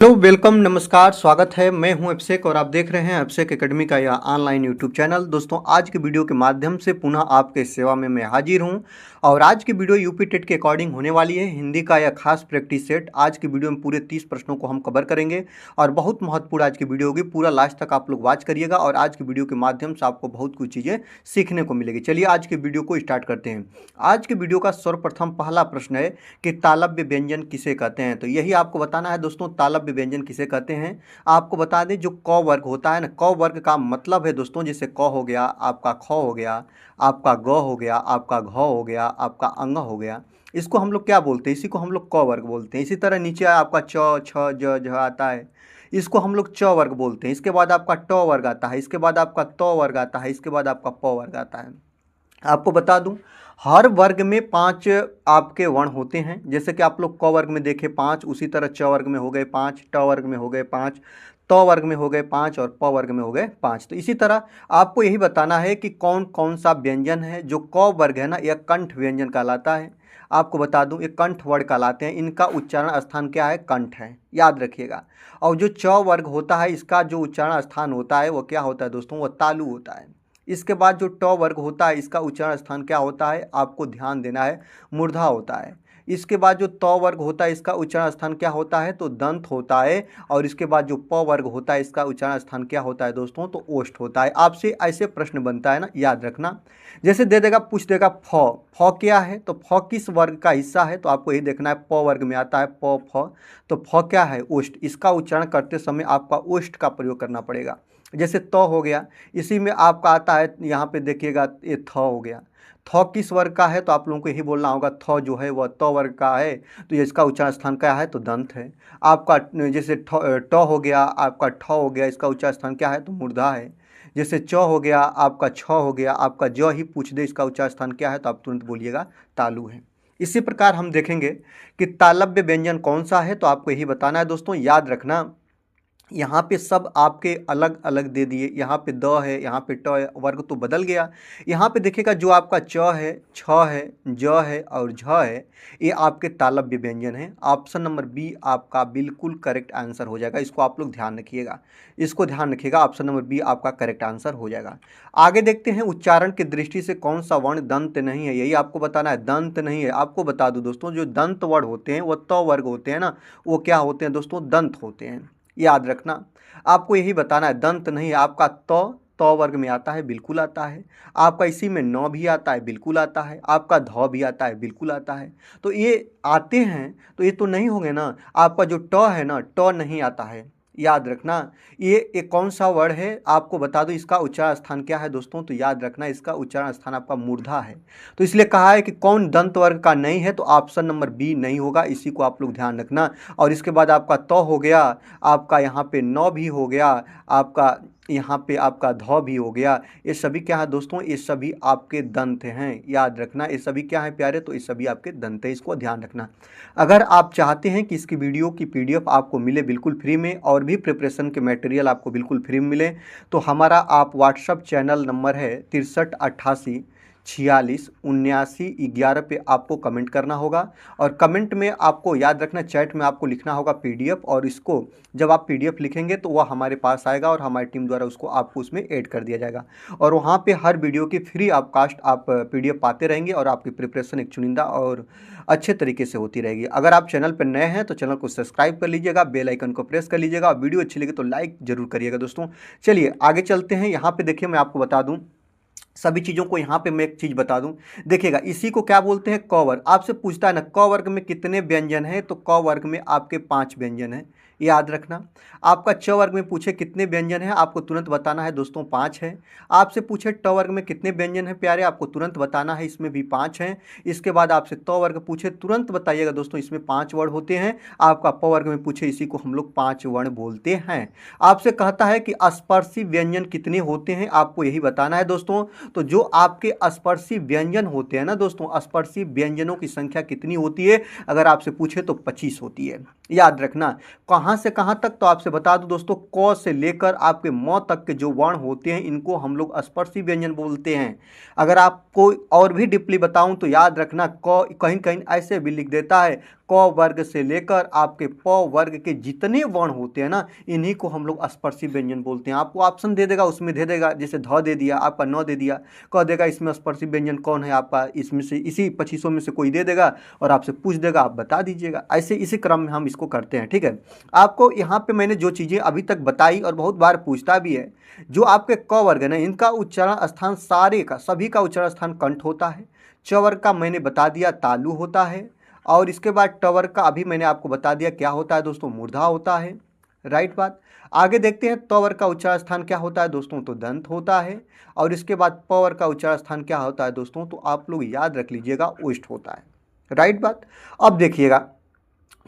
Hello welcome नमस्कार स्वागत है। मैं हूं अभिषेक और आप देख रहे हैं अभिषेक एकेडमी का यह ऑनलाइन यूट्यूब चैनल। दोस्तों आज के वीडियो के माध्यम से पुनः आपके सेवा में मैं हाजिर हूं और आज की वीडियो यूपी टेट के अकॉर्डिंग होने वाली है। हिंदी का यह खास प्रैक्टिस सेट। आज की वीडियो में पूरे 30 प्रश्नों को हम कवर करेंगे और बहुत महत्वपूर्ण आज की वीडियो होगी। पूरा लास्ट तक आप लोग वॉच करिएगा और आज की वीडियो के माध्यम से आपको बहुत कुछ चीज़ें सीखने को मिलेगी। चलिए आज की वीडियो को स्टार्ट करते हैं। आज की वीडियो का सर्वप्रथम पहला प्रश्न है कि तालव्य व्यंजन किसे कहते हैं। तो यही आपको बताना है दोस्तों, तालव्य व्यंजन किसे कहते हैं। आपको बता दें जो क वर्ग होता है ना, क वर्ग का मतलब है दोस्तों, जैसे क हो गया, आपका ख हो गया, आपका ग हो गया, आपका घ हो गया, आपका अंग हो गया, इसको हम लोग क्या बोलते हैं, इसी को हम लोग क वर्ग बोलते हैं। इसी तरह नीचे आपका च छ ज झ आता है, इसको हम लोग च वर्ग बोलते हैं। इसके बाद आपका ट वर्ग आता है, इसके बाद आपका त वर्ग आता है, इसके बाद आपका प वर्ग आता है। आपको बता दूं हर वर्ग में 5 आपके वर्ण होते हैं। जैसे कि आप लोग क वर्ग में देखें 5, उसी तरह च वर्ग में हो गए 5, ट वर्ग में हो गए 5, त वर्ग में हो गए 5 और प वर्ग में हो गए 5। तो इसी तरह आपको यही बताना है कि कौन कौन सा व्यंजन है। जो क वर्ग है ना, यह कंठ व्यंजन कहलाता है। आपको बता दूं ये कंठ वर्ण कहलाते हैं। इनका उच्चारण स्थान क्या है, कंठ है, याद रखिएगा। और जो च वर्ग होता है, इसका जो उच्चारण स्थान होता है वो क्या होता है दोस्तों, वो तालु होता है। इसके बाद जो ट वर्ग होता है, इसका उच्चारण स्थान क्या होता है, आपको ध्यान देना है, मूर्धा होता है। इसके बाद जो त वर्ग होता है, इसका उच्चारण स्थान क्या होता है, तो दंत होता है। और इसके बाद जो प वर्ग होता है, इसका उच्चारण स्थान क्या होता है दोस्तों, तो ओष्ठ होता है। आपसे ऐसे प्रश्न बनता है ना, याद रखना। जैसे दे देगा, पूछ देगा फ, फ क्या है, तो फ किस वर्ग का हिस्सा है, तो आपको यही देखना है, प वर्ग में आता है प फ। तो फ क्या है, ओष्ठ। इसका उच्चारण करते समय आपका ओष्ठ का प्रयोग करना पड़ेगा। जैसे त हो गया, इसी में आपका आता है, यहाँ पे देखिएगा ये थ हो गया। थ किस वर्ग का है, तो आप लोगों को यही बोलना होगा, थ जो है वह त वर्ग का है, तो ये इसका उच्चारण स्थान क्या है, तो दंत है। आपका जैसे ट हो गया, आपका ठ हो गया, इसका उच्चारण स्थान क्या है, तो मूर्धा है। जैसे च हो गया, आपका छ हो गया, आपका ज ही पूछ दे, इसका उच्चारण स्थान क्या है, तो आप तुरंत बोलिएगा तालु है। इसी प्रकार हम देखेंगे कि तालव्य व्यंजन कौन सा है, तो आपको यही बताना है दोस्तों, याद रखना। यहाँ पे सब आपके अलग अलग दे दिए। यहाँ पे द है, यहाँ पे ट है, वर्ग तो बदल गया। यहाँ पे देखिएगा जो आपका च है, छ है, ज है और झ है, ये आपके तालव्य व्यंजन है। ऑप्शन नंबर बी आपका बिल्कुल करेक्ट आंसर हो जाएगा। इसको आप लोग ध्यान रखिएगा, इसको ध्यान रखिएगा। ऑप्शन नंबर बी आपका करेक्ट आंसर हो जाएगा। आगे देखते हैं, उच्चारण की दृष्टि से कौन सा वर्ण दंत नहीं है, यही आपको बताना है। दंत नहीं है, आपको बता दूं दोस्तों, जो दंत वर्ण होते हैं वो त वर्ग होते हैं ना, वो क्या होते हैं दोस्तों, दंत होते हैं, याद रखना। आपको यही बताना है, दंत नहीं है। आपका त वर्ग में आता है, बिल्कुल आता है। आपका इसी में न भी आता है, बिल्कुल आता है। आपका ध भी आता है, बिल्कुल आता है। तो ये आते हैं, तो ये तो नहीं होंगे ना। आपका जो ट है ना, ट नहीं आता है, याद रखना। ये एक कौन सा वर्ड है, आपको बता दो इसका उच्चारण स्थान क्या है दोस्तों, तो याद रखना इसका उच्चारण स्थान आपका मूर्धा है। तो इसलिए कहा है कि कौन दंत वर्ग का नहीं है, तो ऑप्शन नंबर बी नहीं होगा। इसी को आप लोग ध्यान रखना। और इसके बाद आपका त हो गया, आपका यहाँ पे न भी हो गया, आपका यहाँ पे आपका ध भी हो गया। ये सभी क्या है दोस्तों, ये सभी आपके दंत हैं, याद रखना। ये सभी क्या है प्यारे, तो ये सभी आपके दंत हैं, इसको ध्यान रखना। अगर आप चाहते हैं कि इसकी वीडियो की पीडीएफ आपको मिले बिल्कुल फ्री में, और भी प्रिपरेशन के मटेरियल आपको बिल्कुल फ्री में मिले, तो हमारा आप व्हाट्सअप चैनल नंबर है 6388467911 पे आपको कमेंट करना होगा। और कमेंट में आपको याद रखना, चैट में आपको लिखना होगा पीडीएफ, और इसको जब आप पीडीएफ लिखेंगे तो वह हमारे पास आएगा और हमारी टीम द्वारा उसको आपको उसमें ऐड कर दिया जाएगा। और वहाँ पे हर वीडियो की फ्री आपकास्ट आप पीडीएफ पाते रहेंगे और आपकी प्रिपरेशन एक चुनिंदा और अच्छे तरीके से होती रहेगी। अगर आप चैनल पर नए हैं तो चैनल को सब्सक्राइब कर लीजिएगा, बेल आइकन को प्रेस कर लीजिएगा, और वीडियो अच्छी लगी तो लाइक जरूर करिएगा दोस्तों। चलिए आगे चलते हैं। यहाँ पे देखिए, मैं आपको बता दूँ सभी चीज़ों को। यहाँ पे मैं एक चीज़ बता दूं, देखिएगा इसी को क्या बोलते हैं, क वर्ग। आपसे पूछता है ना क वर्ग में कितने व्यंजन हैं, तो क वर्ग में आपके 5 व्यंजन हैं, याद रखना। आपका च वर्ग में पूछे कितने व्यंजन हैं, आपको तुरंत बताना है दोस्तों 5 है। आपसे पूछे ट वर्ग में कितने व्यंजन हैं प्यारे, आपको तुरंत बताना है इसमें भी 5 हैं। इसके बाद आपसे त वर्ग पूछे, तुरंत बताइएगा दोस्तों इसमें 5 वर्ण होते हैं। आपका प वर्ग में पूछे, इसी को हम लोग 5 वर्ण बोलते हैं। आपसे कहता है कि स्पर्शी व्यंजन कितने होते हैं, आपको यही बताना है दोस्तों। तो जो आपके स्पर्शी व्यंजन होते हैं ना दोस्तों, स्पर्शी व्यंजनों की संख्या कितनी होती है, अगर आपसे पूछे तो 25 होती है, याद रखना। कहाँ से कहाँ तक, तो आपसे बता दूं दोस्तों, क से लेकर आपके म तक के जो वर्ण होते हैं, इनको हम लोग स्पर्शी व्यंजन बोलते हैं। अगर आपको और भी डीपली बताऊं तो याद रखना, क कहीं कहीं ऐसे भी लिख देता है, क वर्ग से लेकर आपके प वर्ग के जितने वर्ण होते हैं ना, इन्हीं को हम लोग स्पर्शी व्यंजन बोलते हैं। आपको ऑप्शन दे देगा, उसमें दे देगा, जैसे ध दे दिया, आपका न दे दिया, कह देगा इसमें स्पर्शी व्यंजन कौन है आपका, इसमें से इसी 2500 में से कोई दे देगा और आपसे पूछ देगा, आप बता दीजिएगा। ऐसे इसी क्रम में हम इसको करते हैं, ठीक है। आपको यहाँ पे मैंने जो चीज़ें अभी तक बताई और बहुत बार पूछता भी है, जो आपके क वर्ग है ना, इनका उच्चारण स्थान सारे का, सभी का उच्चारण स्थान कंठ होता है। च वर्ग का मैंने बता दिया तालु होता है, और इसके बाद ट वर्ग का अभी मैंने आपको बता दिया क्या होता है दोस्तों, मूर्धा होता है। राइट बात। आगे देखते हैं, त वर्ग का उच्चारण स्थान क्या होता है दोस्तों, तो दंत होता है। और इसके बाद प वर्ग का उच्चारण स्थान क्या होता है दोस्तों, तो आप लोग याद रख लीजिएगा, ओष्ठ होता है। राइट बात। अब देखिएगा,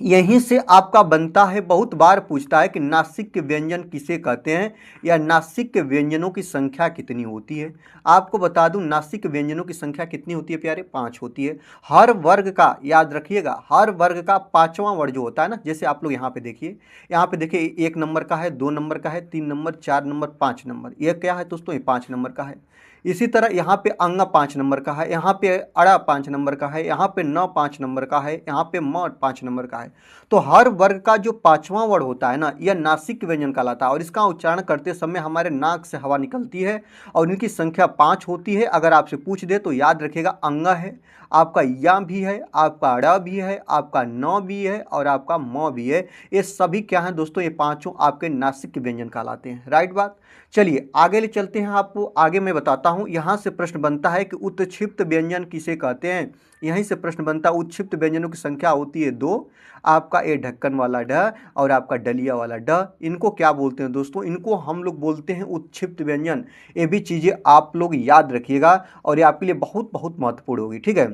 यहीं से आपका बनता है, बहुत बार पूछता है कि नासिक के व्यंजन किसे कहते हैं, या नासिक के व्यंजनों की संख्या कितनी होती है। आपको बता दूं, नासिक के व्यंजनों की संख्या कितनी होती है प्यारे, 5 होती है। हर वर्ग का, याद रखिएगा, हर वर्ग का 5वां वर्ण जो होता है ना, जैसे आप लोग यहाँ पे देखिए, 1 नंबर का है, 2 नंबर का है, 3 नंबर, 4 नंबर, 5 नंबर, यह क्या है दोस्तों, ये 5 नंबर का है। इसी तरह यहाँ पे अंग 5 नंबर का है, यहाँ पे अड़ा 5 नंबर का है, यहाँ पे न 5 नंबर का है, यहाँ पे म 5 नंबर का है। तो हर वर्ग का जो 5वां वर्ण होता है ना, यह नासिक व्यंजन कहलाता है, और इसका उच्चारण करते समय हमारे नाक से हवा निकलती है, और इनकी संख्या 5 होती है। अगर आपसे पूछ दे तो याद रखिएगा, अंग है, आपका या भी है, आपका अड़ा भी है, आपका न भी है, और आपका म भी है। ये सभी क्या हैं दोस्तों, ये पांचों आपके नासिक व्यंजन कहलाते हैं। राइट बात। चलिए आगे ले चलते हैं, आपको आगे मैं बताता हूं। यहां से प्रश्न बनता है कि उत्क्षिप्त व्यंजन किसे कहते हैं। यहीं से प्रश्न बनता है, उत्क्षिप्त व्यंजनों की संख्या होती है 2, आपका ए ढक्कन वाला ढ और आपका डलिया वाला ड। इनको क्या बोलते हैं दोस्तों, इनको हम लोग बोलते हैं उत्क्षिप्त व्यंजन। ये भी चीज़ें आप लोग याद रखिएगा, और ये आपके लिए बहुत बहुत महत्वपूर्ण होगी, ठीक है।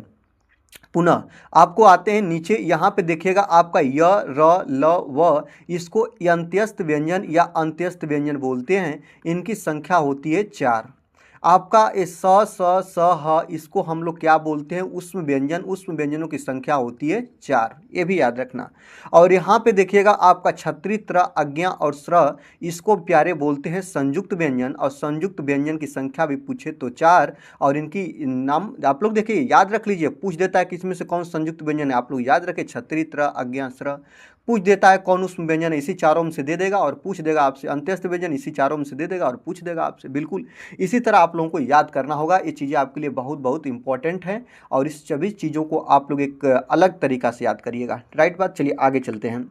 पुनः आपको आते हैं नीचे, यहाँ पे देखिएगा आपका य, र, ल, व, इसको अंत्यस्थ व्यंजन या अंत्यस्थ व्यंजन बोलते हैं। इनकी संख्या होती है 4। आपका ये स, स, ह, इसको हम लोग क्या बोलते हैं, उष्म व्यंजन। उष्म व्यंजनों की संख्या होती है 4, ये भी याद रखना। और यहाँ पे देखिएगा आपका छत्री, त्र, अज्ञा और स्र, इसको प्यारे बोलते हैं संयुक्त व्यंजन, और संयुक्त व्यंजन की संख्या भी पूछे तो 4। और इनकी नाम आप लोग देखिए, याद रख लीजिए, पूछ देता है कि इसमें से कौन संयुक्त व्यंजन है, आप लोग याद रखें, छत्री, त्र, अज्ञा, स्र। पूछ देता है कौन उष्म व्यंजन है, इसी चारों में से दे देगा, और पूछ देगा आपसे अंत्यस्थ व्यंजन, इसी चारों में से दे देगा और पूछ देगा आपसे। बिल्कुल इसी तरह आप लोगों को याद करना होगा, ये चीज़ें आपके लिए बहुत बहुत इंपॉर्टेंट हैं, और इस सभी चीज़ों को आप लोग एक अलग तरीका से याद करिएगा। राइट बात। चलिए आगे चलते हैं,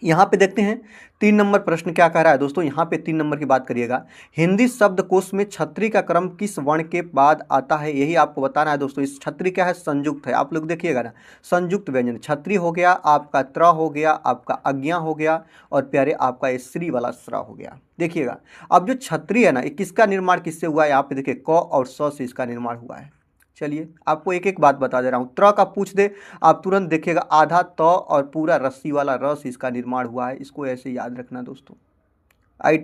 यहाँ पे देखते हैं 3 नंबर प्रश्न क्या कह रहा है दोस्तों। यहाँ पे 3 नंबर की बात करिएगा, हिंदी शब्दकोश में छत्री का क्रम किस वर्ण के बाद आता है, यही आपको बताना है दोस्तों। इस छत्री क्या है, संयुक्त है, आप लोग देखिएगा ना, संयुक्त व्यंजन। छत्री हो गया, आपका त्र हो गया, आपका अज्ञा हो गया, और प्यारे आपका ये श्री वाला स्रा हो गया। देखिएगा, अब जो छत्री है ना, ये किसका निर्माण किससे हुआ है, यहाँ पे देखिए क और स से इसका निर्माण हुआ है। चलिए आपको एक एक बात बता दे रहा हूँ। त्र का पूछ दे, आप तुरंत देखिएगा आधा त और पूरा रस्सी वाला रस इसका निर्माण हुआ है, इसको ऐसे याद रखना दोस्तों।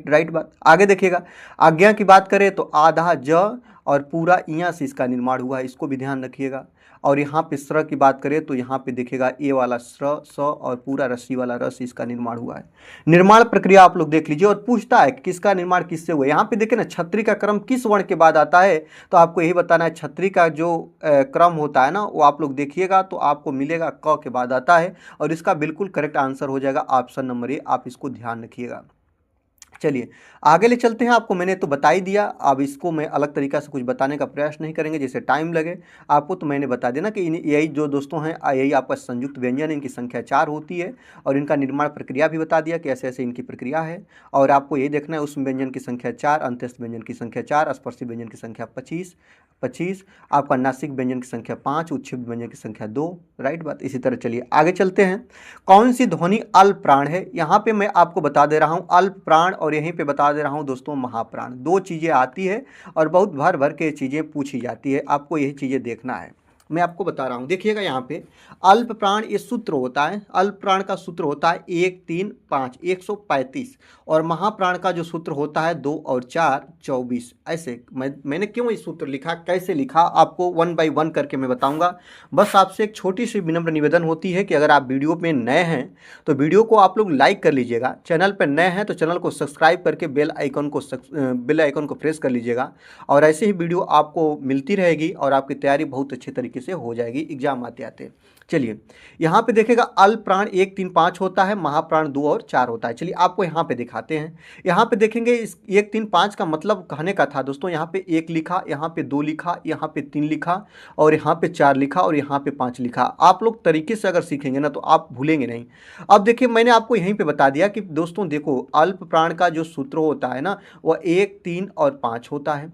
राइट बात। आगे देखिएगा, आज्ञा की बात करें तो आधा ज और पूरा इया से इसका निर्माण हुआ है, इसको भी ध्यान रखिएगा। और यहाँ पे स्र की बात करें तो यहाँ पे देखिएगा ए वाला स्र, स और पूरा रस्सी वाला रस इसका निर्माण हुआ है। निर्माण प्रक्रिया आप लोग देख लीजिए, और पूछता है कि किसका निर्माण किससे हुआ। यहाँ पे देखिए ना, छत्री का क्रम किस वर्ण के बाद आता है, तो आपको यही बताना है। छत्री का जो क्रम होता है ना, वो आप लोग देखिएगा तो आपको मिलेगा क के बाद आता है, और इसका बिल्कुल करेक्ट आंसर हो जाएगा ऑप्शन नंबर ए। आप इसको ध्यान रखिएगा। चलिए आगे ले चलते हैं, आपको मैंने तो बता ही दिया, अब इसको मैं अलग तरीका से कुछ बताने का प्रयास नहीं करेंगे, जैसे टाइम लगे आपको, तो मैंने बता देना कि यही जो दोस्तों हैं, यही आपका संयुक्त व्यंजन है, इनकी संख्या 4 होती है, और इनका निर्माण प्रक्रिया भी बता दिया कि ऐसे ऐसे इनकी प्रक्रिया है। और आपको यही देखना है, उष्म व्यंजन की संख्या 4, अंत्यस्थ व्यंजन की संख्या 4, स्पर्शी व्यंजन की संख्या 25, आपका नासिक व्यंजन की संख्या 5, उत्क्षिप्त व्यंजन की संख्या 2। राइट बात। इसी तरह चलिए आगे चलते हैं, कौन सी ध्वनि अल्प प्राण है। यहाँ पे मैं आपको बता दे रहा हूँ अल्प प्राण, और यहीं पे बता दे रहा हूँ दोस्तों महाप्राण। 2 चीज़ें आती है, और बहुत भर भर के चीज़ें पूछी जाती है, आपको यही चीज़ें देखना है। मैं आपको बता रहा हूँ, देखिएगा यहाँ पे अल्प प्राण ये सूत्र होता है, अल्प प्राण का सूत्र होता है 1, 3, 5, 135, और महाप्राण का जो सूत्र होता है 2 और 4, 24। ऐसे मैंने क्यों ये सूत्र लिखा, कैसे लिखा, आपको 1 बाय 1 करके मैं बताऊंगा। बस आपसे एक छोटी सी विनम्र निवेदन होती है कि अगर आप वीडियो में नए हैं तो वीडियो को आप लोग लाइक कर लीजिएगा, चैनल पर नए हैं तो चैनल को सब्सक्राइब करके बेल आइकन को प्रेस कर लीजिएगा, और ऐसे ही वीडियो आपको मिलती रहेगी, और आपकी तैयारी बहुत अच्छे तरीके से हो जाएगी एग्जाम आते आते। चलिए यहाँ पे देखेगा अल्प प्राण 1 3 5 होता है, महाप्राण 2 और 4 होता है। चलिए आपको यहाँ पे दिखाते हैं। यहाँ पे देखेंगे इस 1 3 5 का मतलब कहने का था दोस्तों, यहाँ पे 1 लिखा, यहाँ पे 2 लिखा, यहाँ पे 3 लिखा और यहाँ पे 4 लिखा और यहाँ पे 5 लिखा। आप लोग तरीके से अगर सीखेंगे ना तो आप भूलेंगे नहीं। अब देखिए मैंने आपको यहीं पे बता दिया कि दोस्तों देखो अल्प प्राण का जो सूत्र होता है ना वह 1 3 और 5 होता है।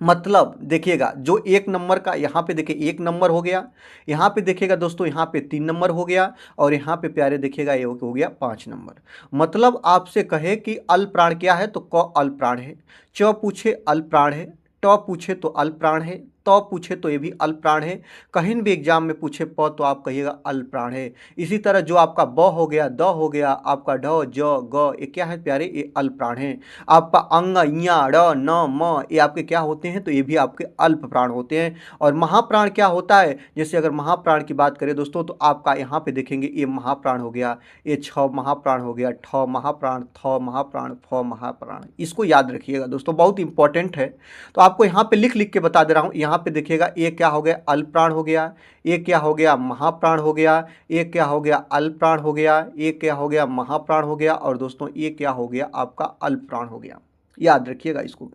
मतलब देखिएगा जो 1 नंबर का यहाँ पे देखिए 1 नंबर हो गया, यहाँ पे देखिएगा दोस्तों यहाँ पे 3 नंबर हो गया और यहाँ पे प्यारे देखिएगा ये हो गया 5 नंबर। मतलब आपसे कहे कि अल्प प्राण क्या है तो क अल्प प्राण है, च पूछे अल्प प्राण है, ट पूछे तो अल्प प्राण है, त पूछे तो ये भी अल्प प्राण है, कहीं भी एग्जाम में पूछे प तो आप कहिएगा अल्प प्राण है। इसी तरह जो आपका ब हो गया, द हो गया, आपका ढ ज ग ये क्या है प्यारे, ये अल्प प्राण है। आपका अंग ञ ड़ न म ये आपके क्या होते हैं तो ये भी आपके अल्प प्राण होते हैं। और महाप्राण क्या होता है, जैसे अगर महाप्राण की बात करें दोस्तों तो आपका यहाँ पे देखेंगे ये महाप्राण हो गया, ये 6 महाप्राण हो गया, ठ महाप्राण, थ महाप्राण, फ महाप्राण। इसको याद रखिएगा दोस्तों, बहुत इंपॉर्टेंट है। तो आपको यहाँ पे लिख लिख के बता दे रहा हूँ। यहाँ पे देखिएगा ये क्या हो गया अल्प प्राण हो गया, ये क्या हो गया महाप्राण हो गया, ये क्या हो गया अल्प प्राण हो गया, ये क्या हो गया महाप्राण हो गया और दोस्तों ये क्या हो गया आपका अल्प प्राण हो गया। याद रखिएगा इसको।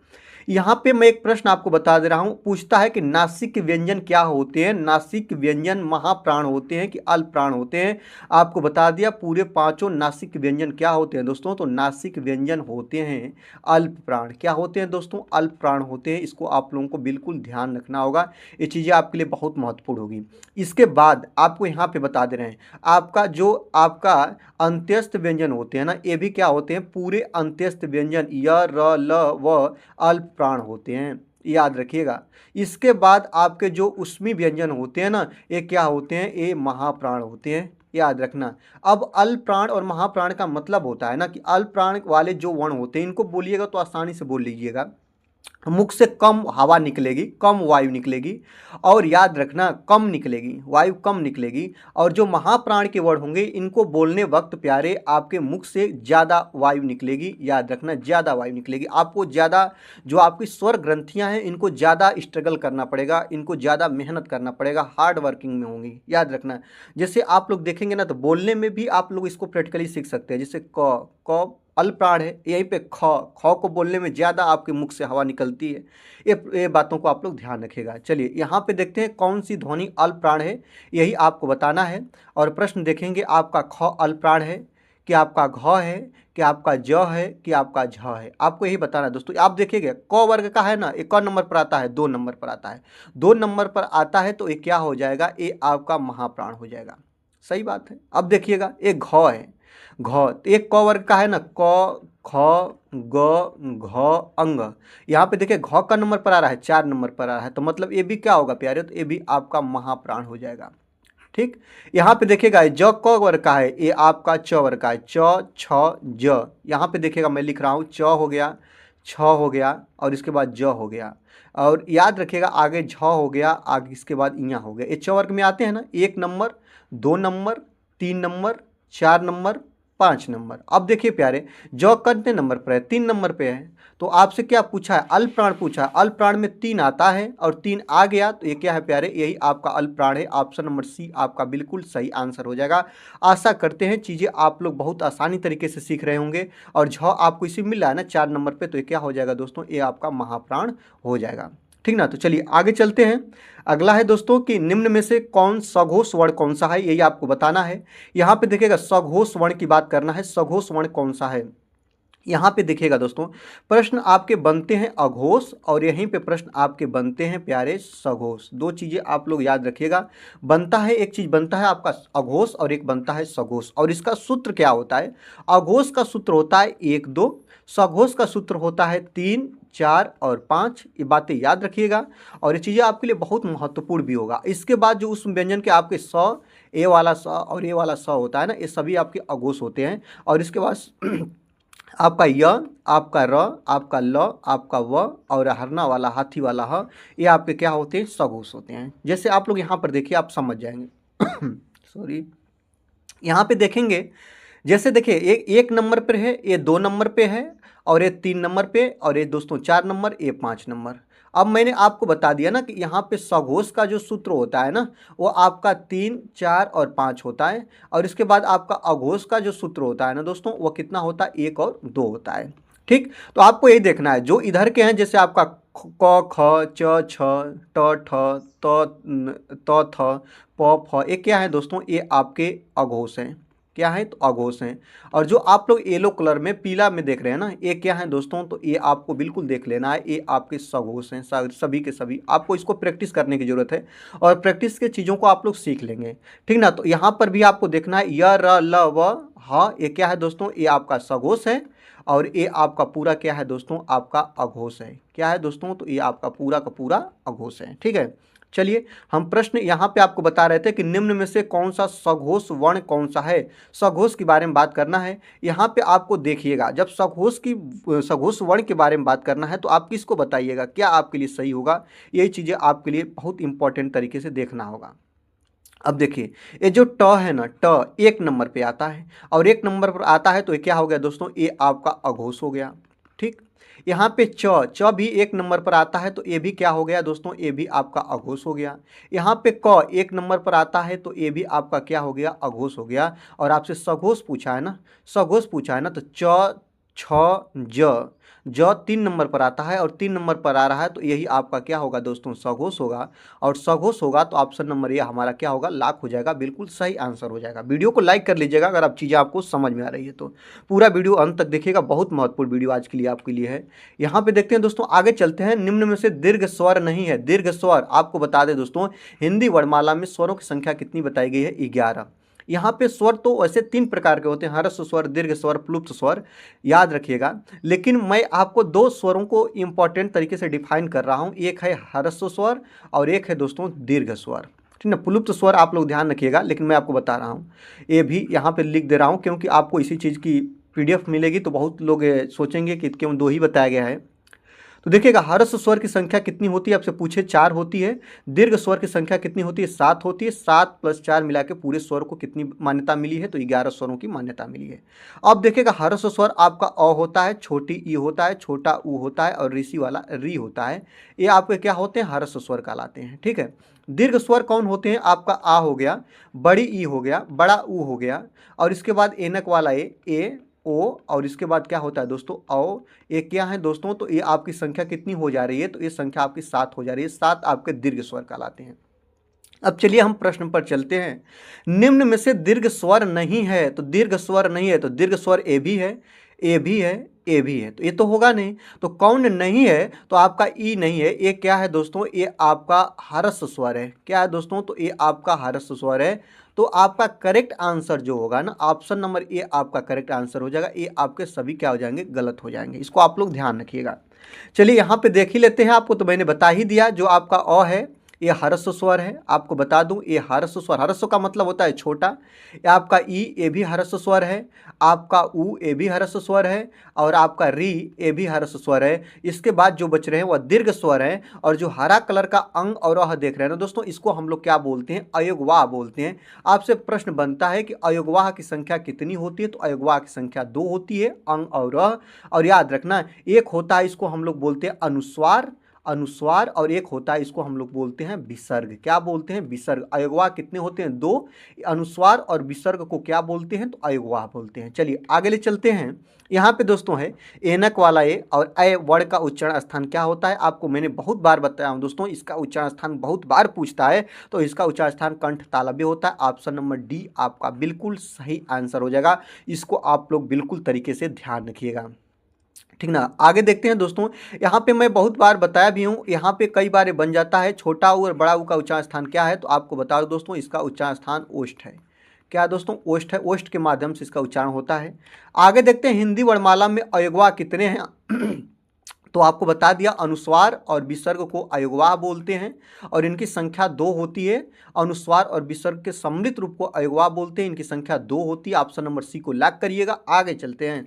यहाँ पे मैं एक प्रश्न आपको बता दे रहा हूँ, पूछता है कि नासिक व्यंजन क्या होते हैं। नासिक व्यंजन महाप्राण होते हैं कि अल्प प्राण होते हैं। आपको बता दिया पूरे पांचों नासिक व्यंजन क्या होते हैं दोस्तों, तो नासिक व्यंजन होते हैं अल्प प्राण। क्या होते हैं दोस्तों, अल्प प्राण होते हैं। इसको आप लोगों को बिल्कुल ध्यान रखना होगा, ये चीज़ें आपके लिए बहुत महत्वपूर्ण होगी। इसके बाद आपको यहाँ पे बता दे रहे हैं आपका जो आपका अंत्यस्थ व्यंजन होते हैं ना, ये भी क्या होते हैं पूरे अंत्यस्थ व्यंजन य र ल व अल्प प्राण होते हैं, याद रखिएगा। इसके बाद आपके जो उष्मी व्यंजन होते हैं ना ये क्या होते हैं, ये महाप्राण होते हैं, याद रखना। अब अल्प प्राण और महाप्राण का मतलब होता है ना कि अल्प प्राण वाले जो वर्ण होते हैं इनको बोलिएगा तो आसानी से बोल लीजिएगा, मुख से कम हवा निकलेगी, कम वायु निकलेगी और याद रखना कम निकलेगी, वायु कम निकलेगी। और जो महाप्राण के वर्ण होंगे इनको बोलने वक्त प्यारे आपके मुख से ज़्यादा वायु निकलेगी, याद रखना ज़्यादा वायु निकलेगी। आपको ज़्यादा जो आपकी स्वर ग्रंथियां हैं इनको ज़्यादा स्ट्रगल करना पड़ेगा, इनको ज़्यादा मेहनत करना पड़ेगा, हार्ड वर्किंग में होंगी, याद रखना। जैसे आप लोग देखेंगे ना तो बोलने में भी आप लोग इसको प्रैक्टिकली सीख सकते हैं। जैसे क अल्प प्राण है, यहीं पे ख को बोलने में ज़्यादा आपके मुख से हवा निकलती है। ये बातों को आप लोग ध्यान रखिएगा। चलिए यहाँ पे देखते हैं कौन सी ध्वनि अल्प प्राण है, यही आपको बताना है। और प्रश्न देखेंगे आपका ख अल्प प्राण है कि आपका घ है कि आपका ज है कि आपका झ है, आपको यही बताना है दोस्तों। आप देखिएगा क वर्ग का है ना, ये क नंबर पर आता है, 2 नंबर पर आता है, 2 नंबर पर आता है तो ये क्या हो जाएगा, ये आपका महाप्राण हो जाएगा। सही बात है। अब देखिएगा एक घ है, घ एक क वर्ग का है ना, क ख ग घ अंग। यहाँ पे देखिए घ का नंबर पर आ रहा है, 4 नंबर पर आ रहा है, तो मतलब ये भी क्या होगा प्यारे, तो ये भी आपका महाप्राण हो जाएगा। ठीक, यहाँ पे देखिएगा ज क वर्ग का है, ये आपका च वर्ग का है, च छ ज। यहाँ पे देखिएगा मैं लिख रहा हूँ च हो गया, छ हो गया और इसके बाद ज हो गया। और याद रखिएगा आगे झ हो गया, आगे इसके बाद इया हो गया। ये च वर्ग में आते हैं ना, 1 number, 2 number, 3 number, 4 number, 5 number. अब देखिए प्यारे जो कितने नंबर पर है, 3 नंबर पे है। तो आपसे क्या पूछा है, अल्प प्राण पूछा है। अल्प प्राण में 3 आता है और 3 आ गया तो ये क्या है प्यारे, यही आपका अल्प प्राण है। ऑप्शन नंबर सी आपका बिल्कुल सही आंसर हो जाएगा। आशा करते हैं चीज़ें आप लोग बहुत आसानी तरीके से सीख रहे होंगे। और झ आपको इसी मिल रहा है ना 4 नंबर पे, तो ये क्या हो जाएगा दोस्तों, ये आपका महाप्राण हो जाएगा। ठीक ना, तो चलिए आगे चलते हैं। अगला है दोस्तों कि निम्न में से कौन सघोष वर्ण कौन सा है, यही आपको बताना है। यहाँ पे देखिएगा सघोष वर्ण की बात करना है, सघोष वर्ण कौन सा है। यहाँ पे देखिएगा दोस्तों प्रश्न आपके बनते हैं अघोष और यहीं पे प्रश्न आपके बनते हैं प्यारे सघोष। 2 चीज़ें आप लोग याद रखिएगा, बनता है एक चीज़ बनता है आपका अघोष और एक बनता है सघोष। और इसका सूत्र क्या होता है, अघोष का सूत्र होता है 1 2, सघोष का सूत्र होता है 3 4 और 5। ये बातें याद रखिएगा और ये चीज़ें आपके लिए बहुत महत्वपूर्ण भी होगा। इसके बाद जो उस व्यंजन के आपके स, ए वाला स और ए वाला स होता है ना, ये सभी आपके अघोष होते हैं। और इसके बाद आपका य, आपका र, आपका ल, आपका व और हरना वाला हाथी वाला ह, ये आपके क्या होते हैं, सघोष होते हैं। जैसे आप लोग यहाँ पर देखिए आप समझ जाएंगे सॉरी, यहाँ पे देखेंगे जैसे देखिए एक नंबर पर है, ये 2 नंबर पे है और ये 3 नंबर पे और ये दोस्तों 4 नंबर, ये 5 नंबर। अब मैंने आपको बता दिया ना कि यहाँ पे सघोष का जो सूत्र होता है ना वो आपका 3, 4 और 5 होता है, और इसके बाद आपका अघोष का जो सूत्र होता है ना दोस्तों वो कितना होता है, 1 और 2 होता है। ठीक, तो आपको यही देखना है जो इधर के हैं, जैसे आपका क ख च छ ट ठ त थ प फ, ये क्या है दोस्तों, ये आपके अघोष हैं। क्या है, तो अघोष हैं। और जो आप लोग येलो कलर में पीला में देख रहे हैं ना, ये क्या है दोस्तों, तो ये आपको बिल्कुल देख लेना है, ये आपके सघोष हैं, सभी के सभी। आपको इसको प्रैक्टिस करने की जरूरत है, और प्रैक्टिस के चीज़ों को आप लोग सीख लेंगे। ठीक ना, तो यहाँ पर भी आपको देखना है य र ल व ह, ये क्या है दोस्तों, ये आपका सघोष है, और ये आपका पूरा क्या है दोस्तों, आपका अघोष है। क्या है दोस्तों, तो ये आपका पूरा का पूरा अघोष है। ठीक है, चलिए हम प्रश्न यहाँ पे आपको बता रहे थे कि निम्न में से कौन सा सघोष वर्ण कौन सा है, सघोष के बारे में बात करना है। यहाँ पे आपको देखिएगा, जब सघोष वर्ण के बारे में बात करना है तो आप किसको बताइएगा, क्या आपके लिए सही होगा, यही चीज़ें आपके लिए बहुत इंपॉर्टेंट तरीके से देखना होगा। अब देखिए, ये जो ट है ना, ट 1 नंबर पे आता है, और 1 नंबर पर आता है तो ये क्या हो गया दोस्तों, ये आपका अघोष हो गया। ठीक, यहाँ पे च भी 1 नंबर पर आता है तो ये भी क्या हो गया दोस्तों, ये भी आपका अघोष हो गया। यहाँ पे क 1 नंबर पर आता है तो ये भी आपका क्या हो गया, अघोष हो गया। और आपसे सघोष पूछा है ना, सघोष पूछा है ना, तो च छ ज 3 नंबर पर आता है और 3 नंबर पर आ रहा है तो यही आपका क्या होगा दोस्तों, सघोष होगा। और सघोष होगा तो ऑप्शन नंबर ये हमारा क्या होगा, लाख हो जाएगा, बिल्कुल सही आंसर हो जाएगा। वीडियो को लाइक कर लीजिएगा अगर आप चीज़ें आपको समझ में आ रही है तो। पूरा वीडियो अंत तक देखिएगा, बहुत महत्वपूर्ण वीडियो आज के लिए आपके लिए है। यहाँ पे देखते हैं दोस्तों, आगे चलते हैं। निम्न में से दीर्घ स्वर नहीं है। दीर्घ स्वर आपको बता दें दोस्तों, हिंदी वर्णमाला में स्वरों की संख्या कितनी बताई गई है, 11। यहाँ पे स्वर तो वैसे 3 प्रकार के होते हैं, हर्ष स्वर, दीर्घ स्वर, प्लुप्त स्वर, याद रखिएगा। लेकिन मैं आपको 2 स्वरों को इंपॉर्टेंट तरीके से डिफाइन कर रहा हूँ, एक है हर्ष स्वर और एक है दोस्तों दीर्घ स्वर। ठीक ना, प्लुप्त स्वर आप लोग ध्यान रखिएगा, लेकिन मैं आपको बता रहा हूँ, ये भी यहाँ पे लिख दे रहा हूँ क्योंकि आपको इसी चीज़ की PDF मिलेगी तो बहुत लोग सोचेंगे कि क्यों 2 ही बताया गया है। तो देखिएगा, हर्ष स्वर की संख्या कितनी होती है, आपसे पूछे 4 होती है। दीर्घ स्वर की संख्या कितनी होती है, 7 होती है। 7 + 4 मिला के पूरे स्वर को कितनी मान्यता मिली है, तो 11 स्वरों की मान्यता मिली है। अब देखिएगा, हर्ष स्वर आपका अ होता है, छोटी ई होता है, छोटा ऊ होता है और ऋषि वाला री होता है। ये आपके क्या होते हैं, हर्ष स्वर कहलाते हैं। ठीक है, दीर्घ स्वर कौन होते हैं, आपका आ हो गया, बड़ी ई हो गया, बड़ा ऊ हो गया, और इसके बाद एनक वाला ए ओ, और इसके बाद क्या होता है दोस्तों, औ। ये क्या है दोस्तों, तो ये आपकी संख्या कितनी हो जा रही है, तो ये संख्या आपकी 7 हो जा रही है। 7 आपके दीर्घ स्वर कहलाते हैं। अब चलिए हम प्रश्न पर चलते हैं। निम्न में से दीर्घ स्वर नहीं है, तो दीर्घ स्वर नहीं है तो दीर्घ स्वर ए भी है, ए भी है, ए भी है, तो ये तो होगा नहीं। तो कौन नहीं है, तो आपका ई नहीं है। ये क्या है दोस्तों, ये आपका हर्ष स्वर है। क्या है दोस्तों, तो ये आपका हर्ष स्वर है। तो आपका करेक्ट आंसर जो होगा ना, ऑप्शन नंबर ए आपका करेक्ट आंसर हो जाएगा। ये आपके सभी क्या हो जाएंगे, गलत हो जाएंगे। इसको आप लोग ध्यान रखिएगा। चलिए यहाँ पे देख ही लेते हैं, आपको तो मैंने बता ही दिया। जो आपका अ है ये हर्ष स्वर है, आपको बता दूं ये हर्ष स्वर, हर्ष का मतलब होता है छोटा। ये आपका ई, ये भी हर्ष स्वर है। आपका ऊ, ये भी हर्ष स्वर है। और आपका री, ये भी हर्ष स्वर है। इसके बाद जो बच रहे हैं वह दीर्घ स्वर है। और जो हरा कलर का अंग और अह देख रहे हैं ना दोस्तों, इसको हम लोग क्या बोलते हैं, अयोगवाह बोलते हैं। आपसे प्रश्न बनता है कि अयोगवाह की संख्या कितनी होती है, तो अयोगवाह की संख्या 2 होती है, अंग और अह। और याद रखना, एक होता है इसको हम लोग बोलते हैं अनुस्वार, अनुस्वार, और एक होता है इसको हम लोग बोलते हैं विसर्ग। क्या बोलते हैं, विसर्ग। अयोगवाह कितने होते हैं, 2। अनुस्वार और विसर्ग को क्या बोलते हैं, तो अयोगवाह बोलते हैं। चलिए आगे ले चलते हैं। यहाँ पे दोस्तों है एनक वाला ए और अय वर्ण का उच्चारण स्थान क्या होता है, आपको मैंने बहुत बार बताया हूँ दोस्तों। इसका उच्चारण स्थान बहुत बार पूछता है, तो इसका उच्चारण स्थान कंठ तालव्य होता है। ऑप्शन नंबर डी आपका बिल्कुल सही आंसर हो जाएगा। इसको आप लोग बिल्कुल तरीके से ध्यान रखिएगा। ठीक ना, आगे देखते हैं दोस्तों। यहाँ पे मैं बहुत बार बताया भी हूँ, यहाँ पे कई बार बन जाता है। छोटा ऊ और बड़ा ऊ का उच्चारण स्थान क्या है, तो आपको बता दो दोस्तों, इसका उच्चारण स्थान ओष्ठ है। क्या दोस्तों, ओष्ठ है। ओष्ठ के माध्यम से इसका उच्चारण होता है। आगे देखते हैं, हिंदी वर्णमाला में अयोगवाह कितने हैं तो आपको बता दिया, अनुस्वार और विसर्ग को अयोगवाह बोलते हैं और इनकी संख्या 2 होती है। अनुस्वार और विसर्ग के सम्मिलित रूप को अयोगवाह बोलते हैं, इनकी संख्या 2 होती है। ऑप्शन नंबर सी को लॉक करिएगा। आगे चलते हैं।